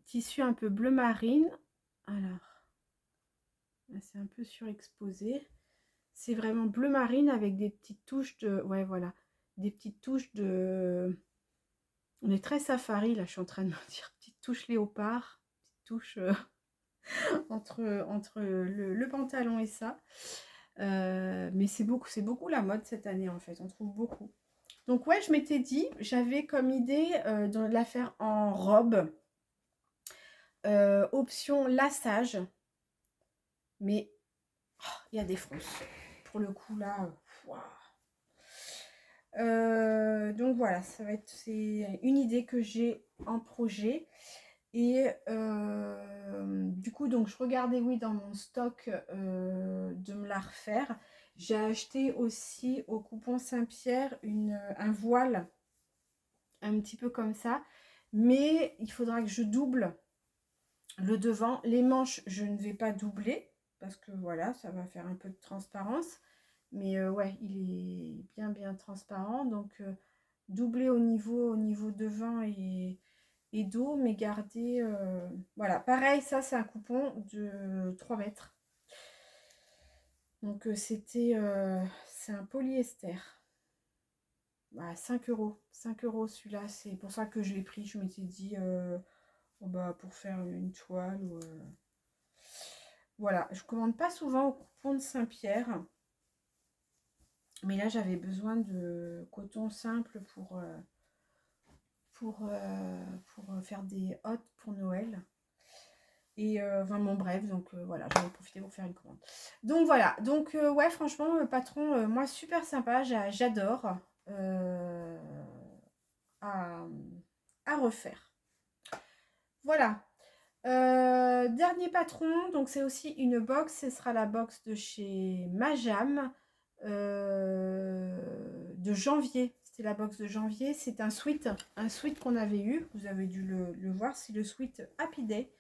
tissu un peu bleu marine. Alors, là, c'est un peu surexposé. C'est vraiment bleu marine avec des petites touches de... Ouais, voilà. Des petites touches de... On est très safari, là, je suis en train de me dire. Petites touches léopard. Petites touches entre le pantalon et ça. Mais c'est beaucoup la mode cette année, en fait. On trouve beaucoup. Donc, ouais, je m'étais dit, j'avais comme idée de la faire en robe. Option lassage. Mais il y a des fronces. Pour le coup, là... Wow. Donc voilà, c'est une idée que j'ai en projet. Et du coup, donc je regardais, oui, dans mon stock de me la refaire. J'ai acheté aussi au coupon Saint-Pierre un voile, un petit peu comme ça. Mais il faudra que je double le devant. Les manches, je ne vais pas doubler parce que voilà, ça va faire un peu de transparence. Mais ouais, il est bien transparent. Donc doubler au niveau devant et dos, mais garder... voilà, pareil, ça c'est un coupon de 3 mètres. Donc c'est un polyester. Bah, 5 euros. 5 euros celui-là, c'est pour ça que je l'ai pris. Je m'étais dit, oh bah, pour faire une toile ou... Voilà, je commande pas souvent au coupon de Saint-Pierre. Mais là, j'avais besoin de coton simple pour faire des hôtes pour Noël. Et enfin bon bref, donc voilà, j'en ai profité pour faire une commande. Donc voilà, donc ouais franchement le patron, moi super sympa, j'adore à, à refaire. Voilà. Dernier patron, donc c'est aussi une box, ce sera la box de chez Majam de janvier. C'était la box de janvier, c'est un sweat qu'on avait eu, vous avez dû le voir, c'est le sweat Happy Day.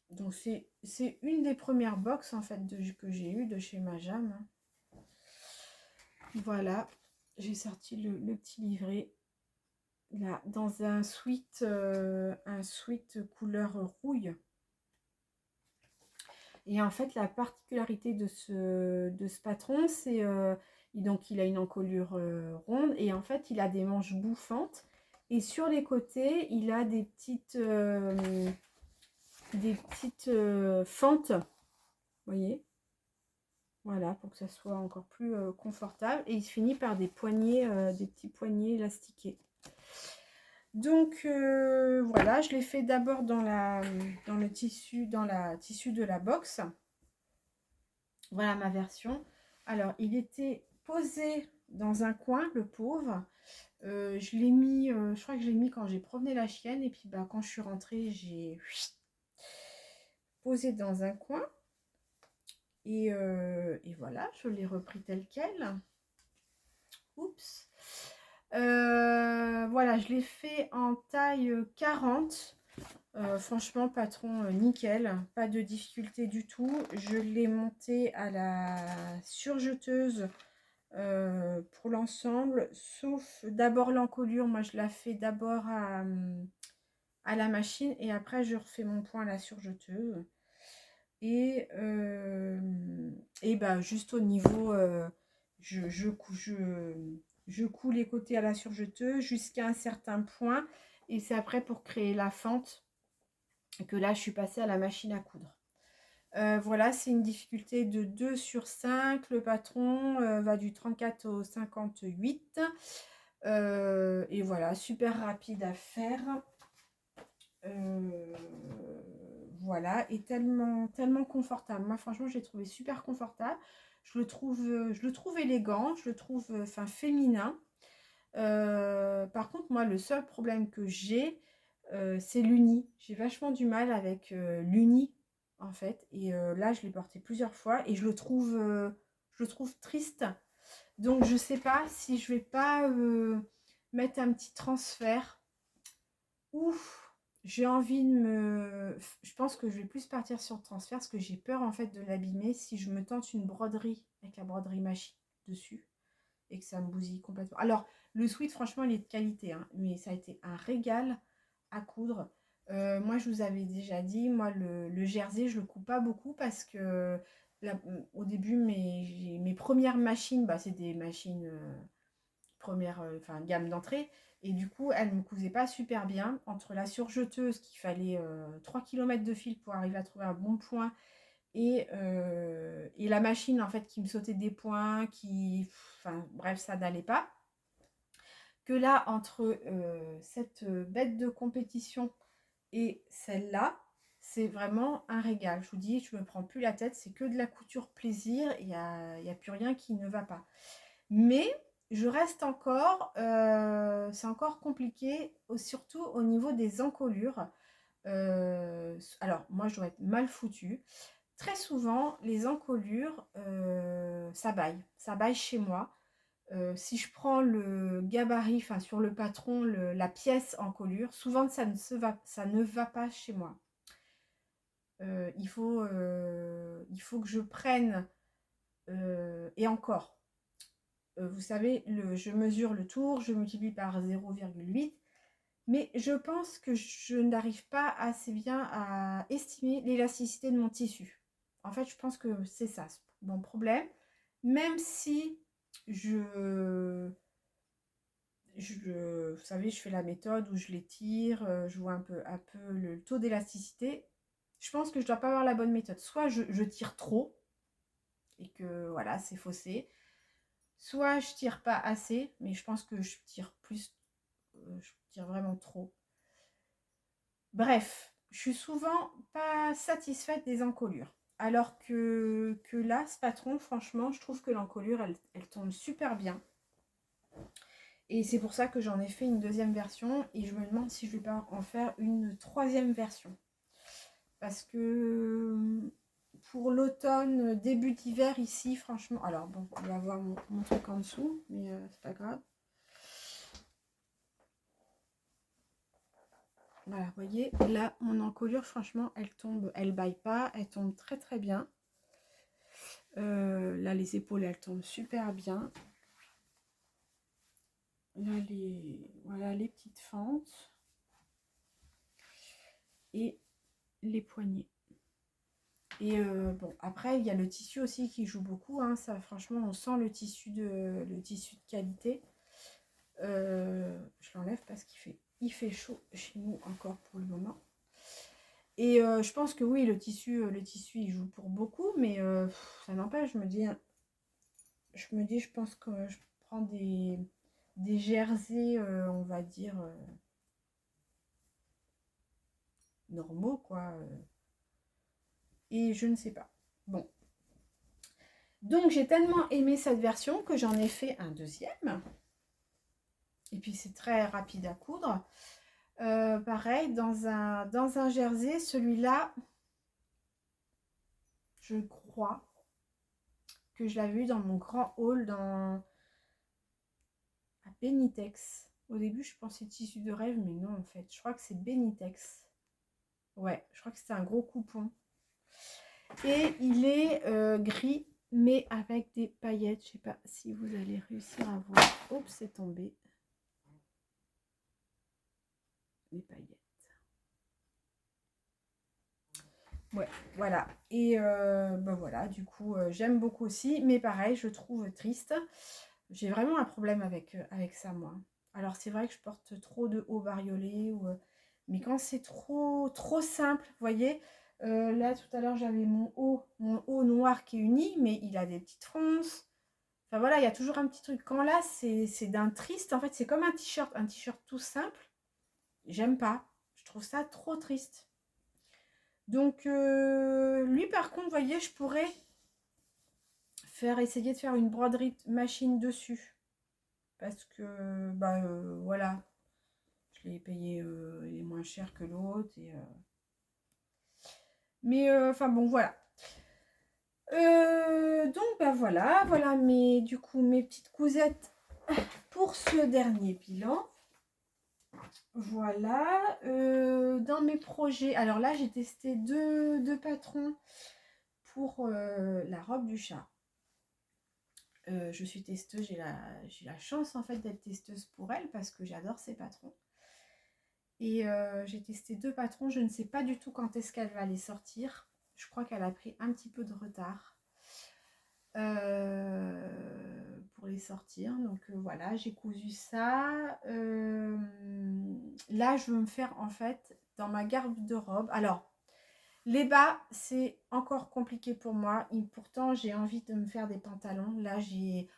Donc c'est une des premières box en fait que j'ai eu de chez Majam. Voilà, j'ai sorti le petit livret là dans un sweat couleur rouille. Et en fait la particularité de ce patron, c'est donc il a une encolure ronde et en fait il a des manches bouffantes et sur les côtés il a des petites fentes, vous voyez, voilà, pour que ça soit encore plus confortable. Et il se finit par des poignées, des petits poignets élastiqués. Donc voilà, je l'ai fait d'abord dans le tissu, dans la tissu de la box. Voilà ma version. Alors, il était posé dans un coin, le pauvre. Je l'ai mis, je crois que je l'ai mis quand j'ai promené la chienne. Et puis, bah, quand je suis rentrée, j'ai posé dans un coin. Et voilà, je l'ai repris tel quel. Oups. Voilà, je l'ai fait en taille 40. Franchement, patron, nickel. Pas de difficulté du tout. Je l'ai monté à la surjeteuse pour l'ensemble. Sauf d'abord l'encolure. Moi, je la fais d'abord à la machine. Et après, je refais mon point à la surjeteuse. Et bah, juste au niveau, je couds les côtés à la surjeteuse jusqu'à un certain point. Et c'est après pour créer la fente que là, je suis passée à la machine à coudre. Voilà, c'est une difficulté de 2 sur 5. Le patron va du 34 au 58. Et voilà, super rapide à faire. Voilà, et tellement confortable. Moi, franchement, j'ai trouvé super confortable. Je le trouve élégant, je le trouve féminin. Par contre, moi, le seul problème que j'ai, c'est l'uni. J'ai vachement du mal avec l'uni, en fait. Et là, je l'ai porté plusieurs fois et je le trouve triste. Donc je sais pas si je vais pas mettre un petit transfert. Ouf, j'ai envie de me... Je pense que je vais plus partir sur le transfert parce que j'ai peur en fait de l'abîmer si je me tente une broderie avec la broderie machine dessus et que ça me bousille complètement. Alors, le sweat, franchement, il est de qualité, hein, mais ça a été un régal à coudre. Moi, je vous avais déjà dit, moi, le jersey, je le coupe pas beaucoup parce que au début, mes premières machines, bah, c'est des machines première gamme d'entrée. Et du coup, elle ne me cousait pas super bien. Entre la surjeteuse, qu'il fallait 3 km de fil pour arriver à trouver un bon point, et la machine en fait qui me sautait des points, enfin bref, ça n'allait pas. Que là, entre cette bête de compétition et celle-là, c'est vraiment un régal. Je vous dis, je me prends plus la tête, c'est que de la couture plaisir, il y a plus rien qui ne va pas. Mais je reste encore, c'est encore compliqué, surtout au niveau des encolures. Alors, moi, je dois être mal foutue. Très souvent, les encolures, ça baille. Ça baille chez moi. Si je prends le gabarit, enfin sur le patron, la pièce encolure, souvent ça ne va pas chez moi. Il faut que je prenne, et encore, vous savez, je mesure le tour, je multiplie par 0,8, mais je pense que je n'arrive pas assez bien à estimer l'élasticité de mon tissu. En fait, je pense que c'est ça mon problème. Même si vous savez, je fais la méthode où je l'étire, je vois un peu le taux d'élasticité. Je pense que je ne dois pas avoir la bonne méthode. Soit je tire trop et que voilà, c'est faussé. Soit je tire pas assez, mais je pense que je tire plus, je tire vraiment trop. Bref, je suis souvent pas satisfaite des encolures. Alors que là, ce patron, franchement, je trouve que l'encolure, elle tombe super bien. Et c'est pour ça que j'en ai fait une deuxième version. Et je me demande si je vais pas en faire une troisième version. Parce que pour l'automne, début d'hiver ici, franchement... Alors bon, on va voir mon truc en dessous, mais c'est pas grave. Voilà, vous voyez, là, mon encolure, franchement, elle tombe, elle baille pas, elle tombe très très bien. Là, les épaules, elles tombent super bien. Là, voilà, les petites fentes. Et les poignets. Et bon, après, il y a le tissu aussi qui joue beaucoup. Hein, ça, franchement, on sent le tissu de qualité. Je l'enlève parce il fait chaud chez nous encore pour le moment. Et je pense que oui, le tissu, il joue pour beaucoup, mais ça n'empêche, je pense que je prends des jerseys, on va dire, normaux, quoi. Et je ne sais pas. Bon. Donc, j'ai tellement aimé cette version que j'en ai fait un deuxième. Et puis, c'est très rapide à coudre. Pareil, dans un jersey, celui-là, je crois que je l'avais vu dans mon grand haul à Benitex. Au début, je pensais tissu de rêve, mais non, en fait. Je crois que c'est Benitex. Ouais, je crois que c'était un gros coupon. Et il est gris, mais avec des paillettes. Je sais pas si vous allez réussir à voir. Oups, c'est tombé. Les paillettes. Ouais, voilà. Et ben voilà, du coup, j'aime beaucoup aussi. Mais pareil, je trouve triste. J'ai vraiment un problème avec ça, moi. Alors, c'est vrai que je porte trop de hauts bariolés. Mais quand c'est trop simple, vous voyez, là, tout à l'heure, j'avais mon haut noir qui est uni, mais il a des petites fronces. Enfin, voilà, il y a toujours un petit truc. Quand là, c'est d'un triste, en fait, c'est comme un t-shirt tout simple. J'aime pas. Je trouve ça trop triste. Donc, lui, par contre, vous voyez, je pourrais essayer de faire une broderie machine dessus. Parce que, bah, voilà, je l'ai payé, il est moins cher que l'autre. Mais, enfin, bon, voilà. Donc, bah voilà, voilà du coup, mes petites cousettes pour ce dernier bilan. Voilà. Dans mes projets, alors là, j'ai testé deux patrons pour la robe du chat. Je suis testeuse, j'ai la chance en fait d'être testeuse pour elle parce que j'adore ces patrons. Et j'ai testé deux patrons, je ne sais pas du tout quand est-ce qu'elle va les sortir. Je crois qu'elle a pris un petit peu de retard pour les sortir. Donc voilà, j'ai cousu ça. Là, je veux me faire en fait dans ma garde-robe. Alors, les bas, c'est encore compliqué pour moi. Et pourtant, j'ai envie de me faire des pantalons. Là, j'ai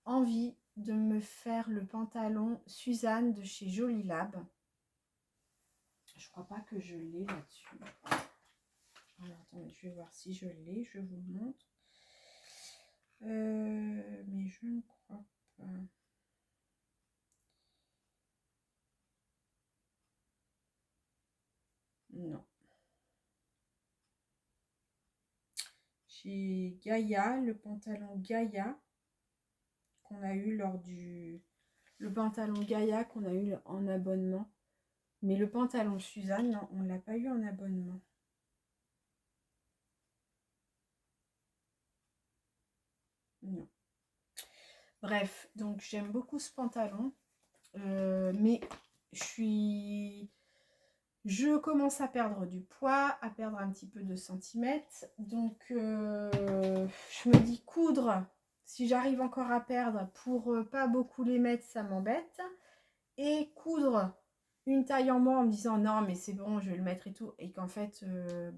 envie de me faire le pantalon Suzanne de chez Jolie Lab. Je crois pas que je l'ai là-dessus. Alors, attendez, je vais voir si je l'ai. Je vous montre. Mais je ne crois pas. Non. Chez Gaïa, le pantalon Gaïa qu'on a eu lors du... Le pantalon Gaïa qu'on a eu en abonnement. Mais le pantalon Suzanne, non, on ne l'a pas eu en abonnement. Non. Bref, donc j'aime beaucoup ce pantalon. Mais je commence à perdre du poids, à perdre un petit peu de centimètres. Donc, je me dis coudre, si j'arrive encore à perdre pour pas beaucoup les mettre, ça m'embête. Et coudre une taille en moins en me disant non, mais c'est bon, je vais le mettre et tout. Et qu'en fait, je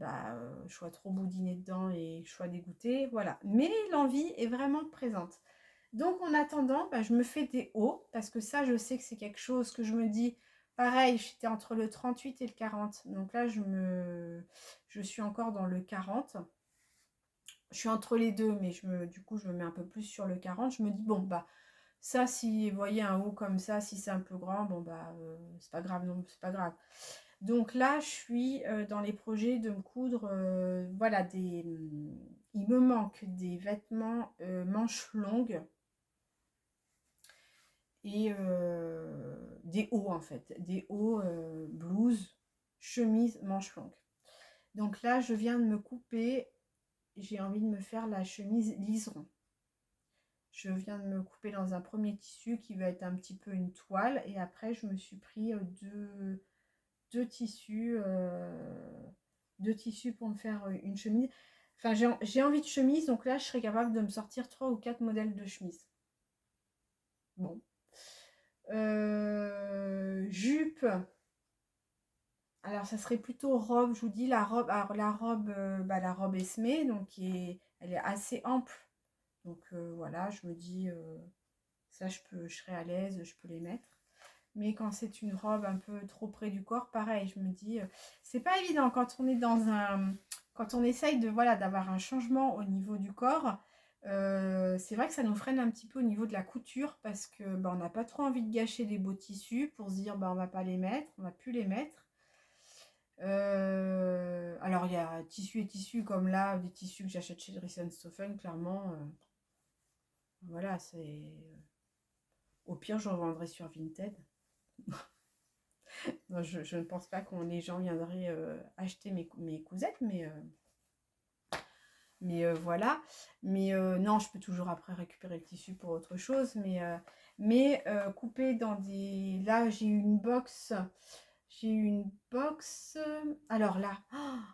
sois trop boudinée dedans et je sois dégoûtée. Voilà. Mais l'envie est vraiment présente. Donc, en attendant, je me fais des hauts parce que ça, je sais que c'est quelque chose que je me dis. Pareil, j'étais entre le 38 et le 40. Donc là, je suis encore dans le 40. Je suis entre les deux, mais du coup, je me mets un peu plus sur le 40. Je me dis, bon, ça, si vous voyez un haut comme ça, si c'est un peu grand, bon, c'est pas grave, non, c'est pas grave. Donc là, je suis dans les projets de me coudre, voilà, il me manque des vêtements manches longues et des hauts en fait, des hauts blouse, chemise, manches longues. Donc là, je viens de me couper, j'ai envie de me faire la chemise liseron. Je viens de me couper dans un premier tissu qui va être un petit peu une toile et après je me suis pris deux tissus, pour me faire une chemise. Enfin, j'ai envie de chemise, donc là je serais capable de me sortir 3 ou 4 modèles de chemise. Bon. Jupe. Alors, ça serait plutôt robe, je vous dis, la robe, alors la robe Esmé, donc elle est assez ample. Donc voilà, je me dis, ça je serai à l'aise, je peux les mettre. Mais quand c'est une robe un peu trop près du corps, pareil, je me dis, c'est pas évident quand on est quand on essaye de, voilà, d'avoir un changement au niveau du corps. C'est vrai que ça nous freine un petit peu au niveau de la couture parce que on n'a pas trop envie de gâcher des beaux tissus pour se dire, on va pas les mettre, on va plus les mettre. Alors il y a tissu et tissu comme là, des tissus que j'achète chez Stoffen, clairement, voilà, c'est... Au pire, j'en vendrai sur Vinted. Non, je ne pense pas que les gens viendraient acheter mes cousettes, mais voilà. Mais non, je peux toujours après récupérer le tissu pour autre chose, mais couper dans des... Là, j'ai une box. J'ai une box. Alors là,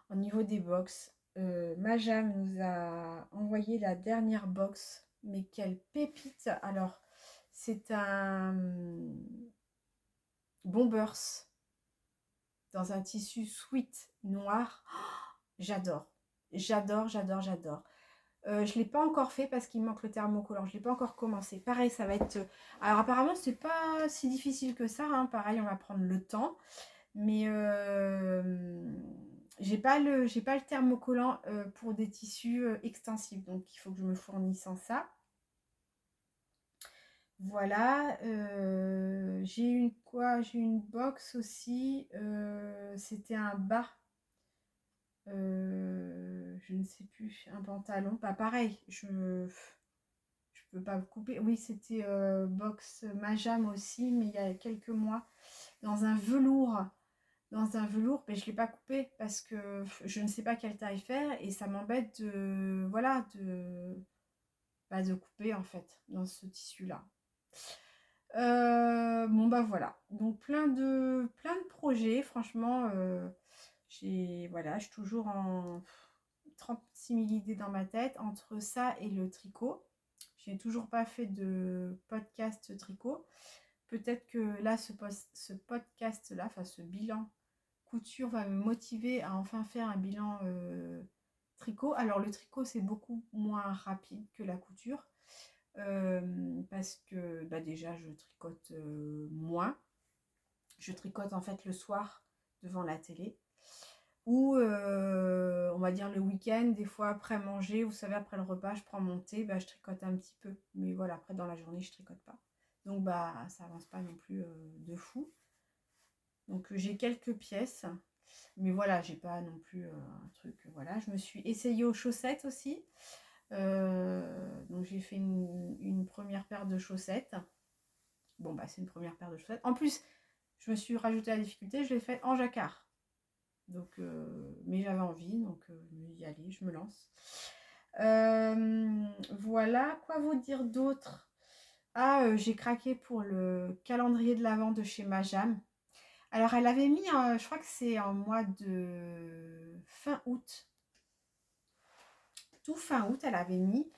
au niveau des box, Majam nous a envoyé la dernière box. Mais quelle pépite! Alors, c'est un Bombers dans un tissu sweat noir. J'adore. J'adore, j'adore, j'adore. Je ne l'ai pas encore fait parce qu'il manque le thermocollant. Je ne l'ai pas encore commencé. Pareil, ça va être... Alors apparemment, c'est pas si difficile que ça, hein. Pareil, on va prendre le temps. Mais j'ai pas le thermocollant pour des tissus extensifs. Donc, il faut que je me fournisse en ça. Voilà. J'ai une quoi? J'ai une box aussi. C'était un bas. Je ne sais plus, un pantalon, pas pareil, je peux pas couper. Oui, c'était box Majam aussi, mais il y a quelques mois, dans un velours. Mais je ne l'ai pas coupé parce que je ne sais pas quelle taille faire et ça m'embête de, voilà, de couper en fait dans ce tissu-là. Bon bah voilà, donc plein de projets, franchement, voilà, je suis toujours en 36 000 idées dans ma tête entre ça et le tricot. J'ai toujours pas fait de podcast tricot. Peut-être que là, ce podcast-là, enfin ce bilan couture va me motiver à enfin faire un bilan tricot. Alors le tricot, c'est beaucoup moins rapide que la couture. Parce que bah, déjà je tricote moins. Je tricote en fait le soir devant la télé. Ou on va dire le week-end, des fois après manger, vous savez, après le repas, je prends mon thé, bah, je tricote un petit peu. Mais voilà, après dans la journée, je tricote pas. Donc bah ça avance pas non plus de fou. Donc j'ai quelques pièces. Mais voilà, j'ai pas non plus un truc. Voilà, je me suis essayée aux chaussettes aussi. Donc j'ai fait une première paire de chaussettes. Bon bah c'est une première paire de chaussettes. En plus, je me suis rajouté la difficulté, je l'ai fait en jacquard. Donc, mais j'avais envie, donc y aller, je me lance. Voilà, quoi vous dire d'autre? Ah, j'ai craqué pour le calendrier de l'Avent de chez Majam. Alors elle avait mis, je crois que c'est en mois de fin août. Tout fin août, elle avait mis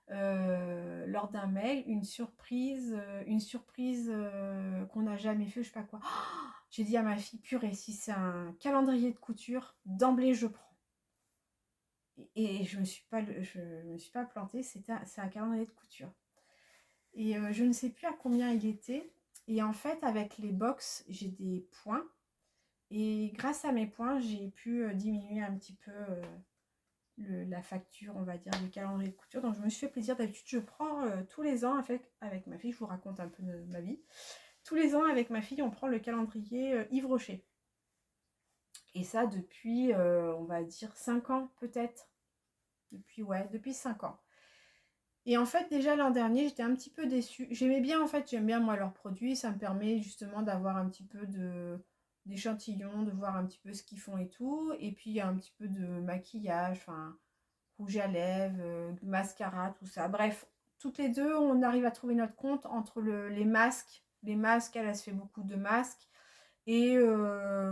lors d'un mail une surprise qu'on n'a jamais fait, je sais pas quoi. Oh, j'ai dit à ma fille, purée, si c'est un calendrier de couture, d'emblée je prends. Et je me suis pas plantée, c'est un calendrier de couture. Et je ne sais plus à combien il était. Et en fait, avec les box, j'ai des points. Et grâce à mes points, j'ai pu diminuer un petit peu la facture, on va dire, du calendrier de couture. Donc je me suis fait plaisir. D'habitude, je prends tous les ans avec ma fille, je vous raconte un peu ma vie. Tous les ans, avec ma fille, on prend le calendrier Yves Rocher. Et ça depuis, on va dire, 5 ans peut-être. Depuis 5 ans. Et en fait, déjà l'an dernier, j'étais un petit peu déçue. J'aimais bien, en fait, j'aime bien moi leurs produits. Ça me permet justement d'avoir un petit peu d'échantillons, de voir un petit peu ce qu'ils font et tout. Et puis, il y a un petit peu de maquillage, enfin, rouge à lèvres, mascara, tout ça. Bref, toutes les deux, on arrive à trouver notre compte entre les masques. Les masques, elle se fait beaucoup de masques. Et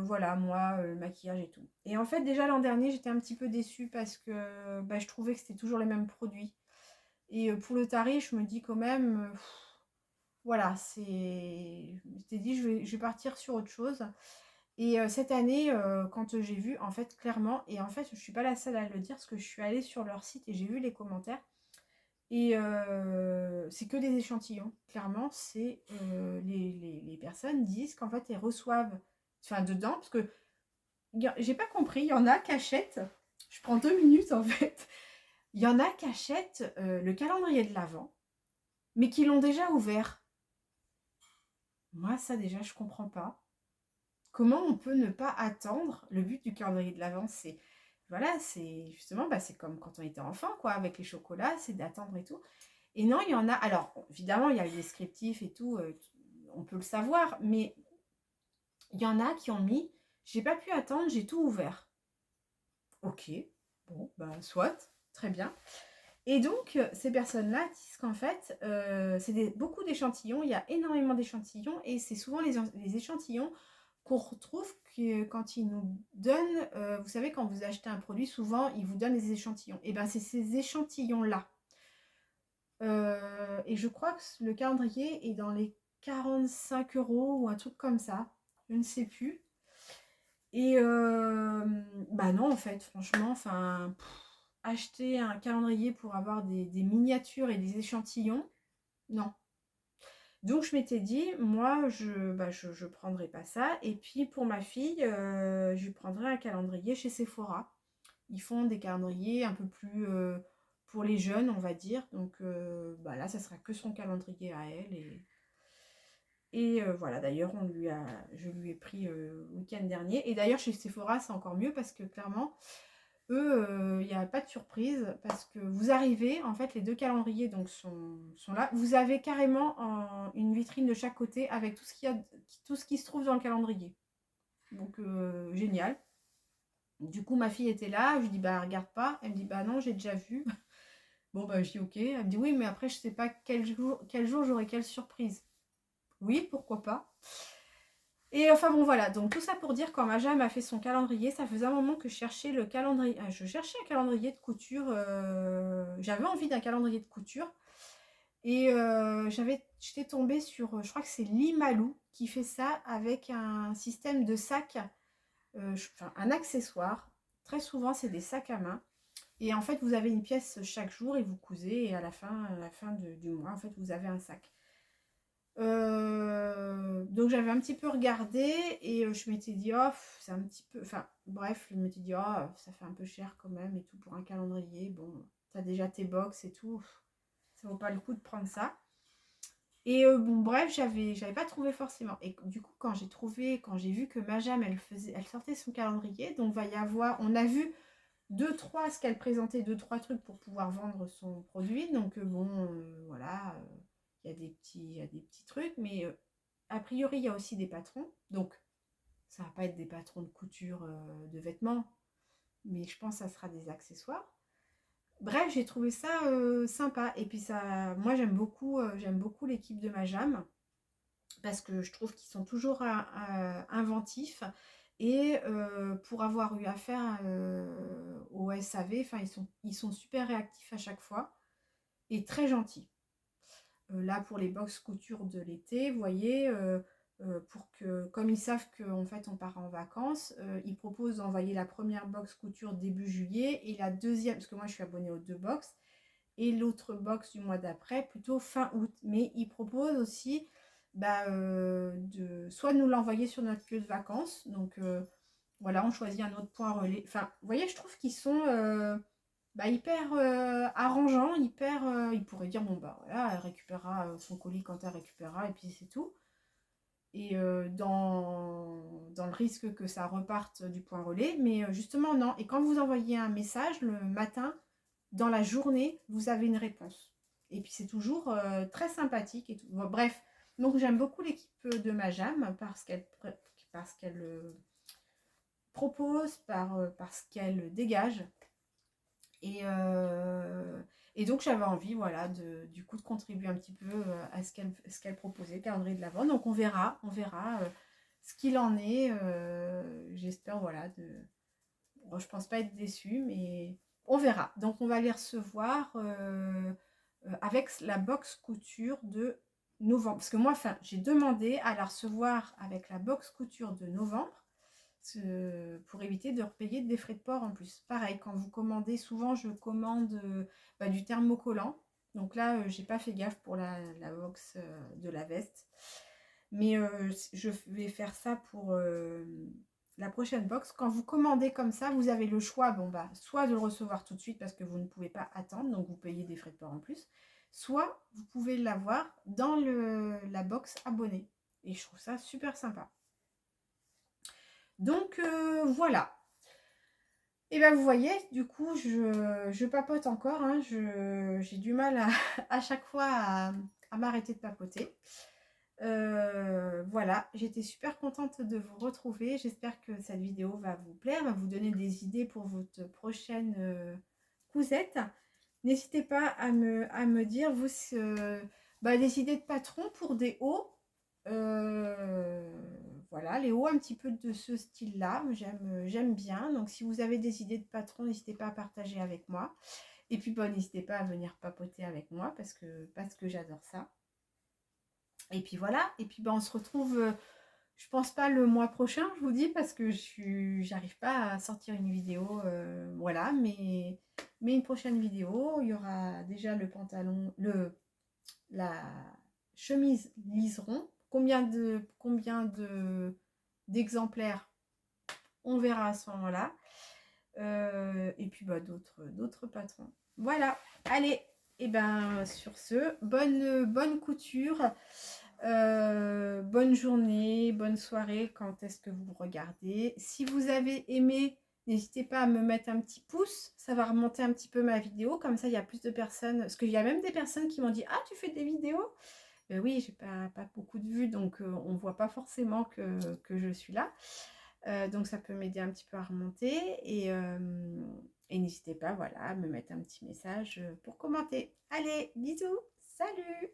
voilà, moi, le maquillage et tout. Et en fait, déjà l'an dernier, j'étais un petit peu déçue parce que bah, je trouvais que c'était toujours les mêmes produits. Et pour le tarif, je me dis quand même, voilà, c'est. Je m'étais dit, je vais partir sur autre chose. Et cette année, quand j'ai vu, en fait, clairement, et en fait, je suis pas la seule à le dire, parce que je suis allée sur leur site et j'ai vu les commentaires. Et c'est que des échantillons. Clairement, c'est les personnes disent qu'en fait, elles reçoivent, enfin, dedans, parce que j'ai pas compris, il y en a qui achètent, je prends 2 minutes en fait, il y en a qui achètent le calendrier de l'Avent, mais qui l'ont déjà ouvert. Moi, ça déjà, je comprends pas. Comment on peut ne pas attendre? Le but du calendrier de l'Avent, c'est voilà, c'est justement, bah, c'est comme quand on était enfant, quoi, avec les chocolats, c'est d'attendre et tout. Et non, il y en a. Alors, évidemment, il y a le descriptif et tout, on peut le savoir, mais il y en a qui ont mis, j'ai pas pu attendre, j'ai tout ouvert. Ok, bon, bah, soit, très bien. Et donc, ces personnes-là disent qu'en fait, c'est beaucoup d'échantillons, il y a énormément d'échantillons, et c'est souvent les échantillons qu'on retrouve quand ils nous donnent, vous savez, quand vous achetez un produit, souvent, ils vous donnent des échantillons. Et bien, c'est ces échantillons-là. Et je crois que le calendrier est dans les 45 € ou un truc comme ça. Je ne sais plus. Et bah non, en fait, franchement, enfin, acheter un calendrier pour avoir des miniatures et des échantillons, non. Donc je m'étais dit, moi, je prendrai pas ça. Et puis pour ma fille, je lui prendrai un calendrier chez Sephora. Ils font des calendriers un peu plus pour les jeunes, on va dire. Donc bah là, ça sera que son calendrier à elle. Et voilà, d'ailleurs, je lui ai pris le week-end dernier. Et d'ailleurs, chez Sephora, c'est encore mieux parce que clairement, eux, il n'y a pas de surprise parce que vous arrivez, en fait, les deux calendriers donc, sont là. Vous avez carrément une vitrine de chaque côté avec tout ce tout ce qui se trouve dans le calendrier. Donc, génial. Du coup, ma fille était là. Je lui dis, bah, regarde pas. Elle me dit, bah non, j'ai déjà vu. Bon, bah, je dis, ok. Elle me dit, oui, mais après, je sais pas quel jour j'aurai quelle surprise. Oui, pourquoi pas. Et enfin bon voilà, donc tout ça pour dire quand Maja m'a fait son calendrier, ça faisait un moment que je cherchais le calendrier, je cherchais un calendrier de couture, j'avais envie d'un calendrier de couture et j'étais tombée sur, je crois que c'est Limalou qui fait ça avec un système de sac, enfin un accessoire, très souvent c'est des sacs à main et en fait vous avez une pièce chaque jour et vous cousez et à la fin du mois en fait vous avez un sac. Donc j'avais un petit peu regardé et je m'étais dit, oh, c'est un petit peu. Enfin, bref, je m'étais dit, oh, ça fait un peu cher quand même et tout pour un calendrier. Bon, t'as déjà tes box et tout, ça vaut pas le coup de prendre ça. Et bon, bref, j'avais pas trouvé forcément. Et du coup, quand j'ai vu que Majam, elle sortait son calendrier, donc va y avoir, on a vu ce qu'elle présentait, deux, trois trucs pour pouvoir vendre son produit. Donc bon, voilà, il y a des petits trucs, mais a priori, il y a aussi des patrons. Donc, ça va pas être des patrons de couture de vêtements, mais je pense que ça sera des accessoires. Bref, j'ai trouvé ça sympa. Et puis ça, moi j'aime beaucoup l'équipe de Majam parce que je trouve qu'ils sont toujours inventifs. Et pour avoir eu affaire au SAV, enfin ils sont super réactifs à chaque fois et très gentils. Là pour les box couture de l'été, vous voyez, pour que, comme ils savent qu'en fait on part en vacances, ils proposent d'envoyer la première box couture début juillet et la deuxième, parce que moi je suis abonnée aux deux box, et l'autre box du mois d'après plutôt fin août. Mais ils proposent aussi de soit nous l'envoyer sur notre lieu de vacances, donc voilà, on choisit un autre point relais. Enfin, vous voyez, je trouve qu'ils sont hyper arrangeants, hyper. Il pourrait dire bon bah voilà, elle récupérera son colis quand elle récupérera et puis c'est tout. Et dans le risque que ça reparte du point relais, mais justement non. Et quand vous envoyez un message le matin, dans la journée, vous avez une réponse. Et puis c'est toujours très sympathique et tout. Bon, bref, donc j'aime beaucoup l'équipe de Majam parce qu'elle propose, par ce qu'elle dégage. Et, et donc j'avais envie, voilà, du coup de contribuer un petit peu à ce qu'elle proposait, calendrier de l'Avent. Donc on verra ce qu'il en est. J'espère, voilà, bon, je pense pas être déçue, mais on verra. Donc on va les recevoir avec la box couture de novembre. Parce que moi, enfin, j'ai demandé à la recevoir avec la box couture de novembre pour éviter de repayer des frais de port en plus. Pareil, quand vous commandez, souvent je commande du thermocollant. Donc là, j'ai pas fait gaffe pour la box de la veste. Mais je vais faire ça pour la prochaine box. Quand vous commandez comme ça, vous avez le choix, bon bah, soit de le recevoir tout de suite parce que vous ne pouvez pas attendre, donc vous payez des frais de port en plus, soit vous pouvez l'avoir dans la box abonnée. Et je trouve ça super sympa. Donc voilà. Et bien vous voyez, du coup, je papote encore. Hein, j'ai du mal à chaque fois à m'arrêter de papoter. Voilà, j'étais super contente de vous retrouver. J'espère que cette vidéo va vous plaire, va vous donner des idées pour votre prochaine cousette. N'hésitez pas à me dire, vous, des idées de patron pour des hauts. Voilà, les hauts un petit peu de ce style-là, j'aime bien. Donc si vous avez des idées de patron, n'hésitez pas à partager avec moi. Et puis n'hésitez pas à venir papoter avec moi parce que j'adore ça. Et puis voilà, et puis on se retrouve, je pense pas le mois prochain, je vous dis, parce que j'arrive pas à sortir une vidéo, voilà, mais une prochaine vidéo, il y aura déjà le pantalon, la chemise liseron. Combien d'exemplaires, on verra à ce moment-là. Et puis d'autres patrons. Voilà, allez, et ben sur ce, bonne couture, bonne journée, bonne soirée, quand est-ce que vous regardez. Si vous avez aimé, N'hésitez pas à me mettre un petit pouce, ça va remonter un petit peu ma vidéo, comme ça il y a plus de personnes. Parce qu'il y a même des personnes qui m'ont dit: «Ah, tu fais des vidéos?» Oui, j'ai pas beaucoup de vues, donc on ne voit pas forcément que je suis là. Donc ça peut m'aider un petit peu à remonter et n'hésitez pas, voilà, à me mettre un petit message, pour commenter. Allez, bisous, salut!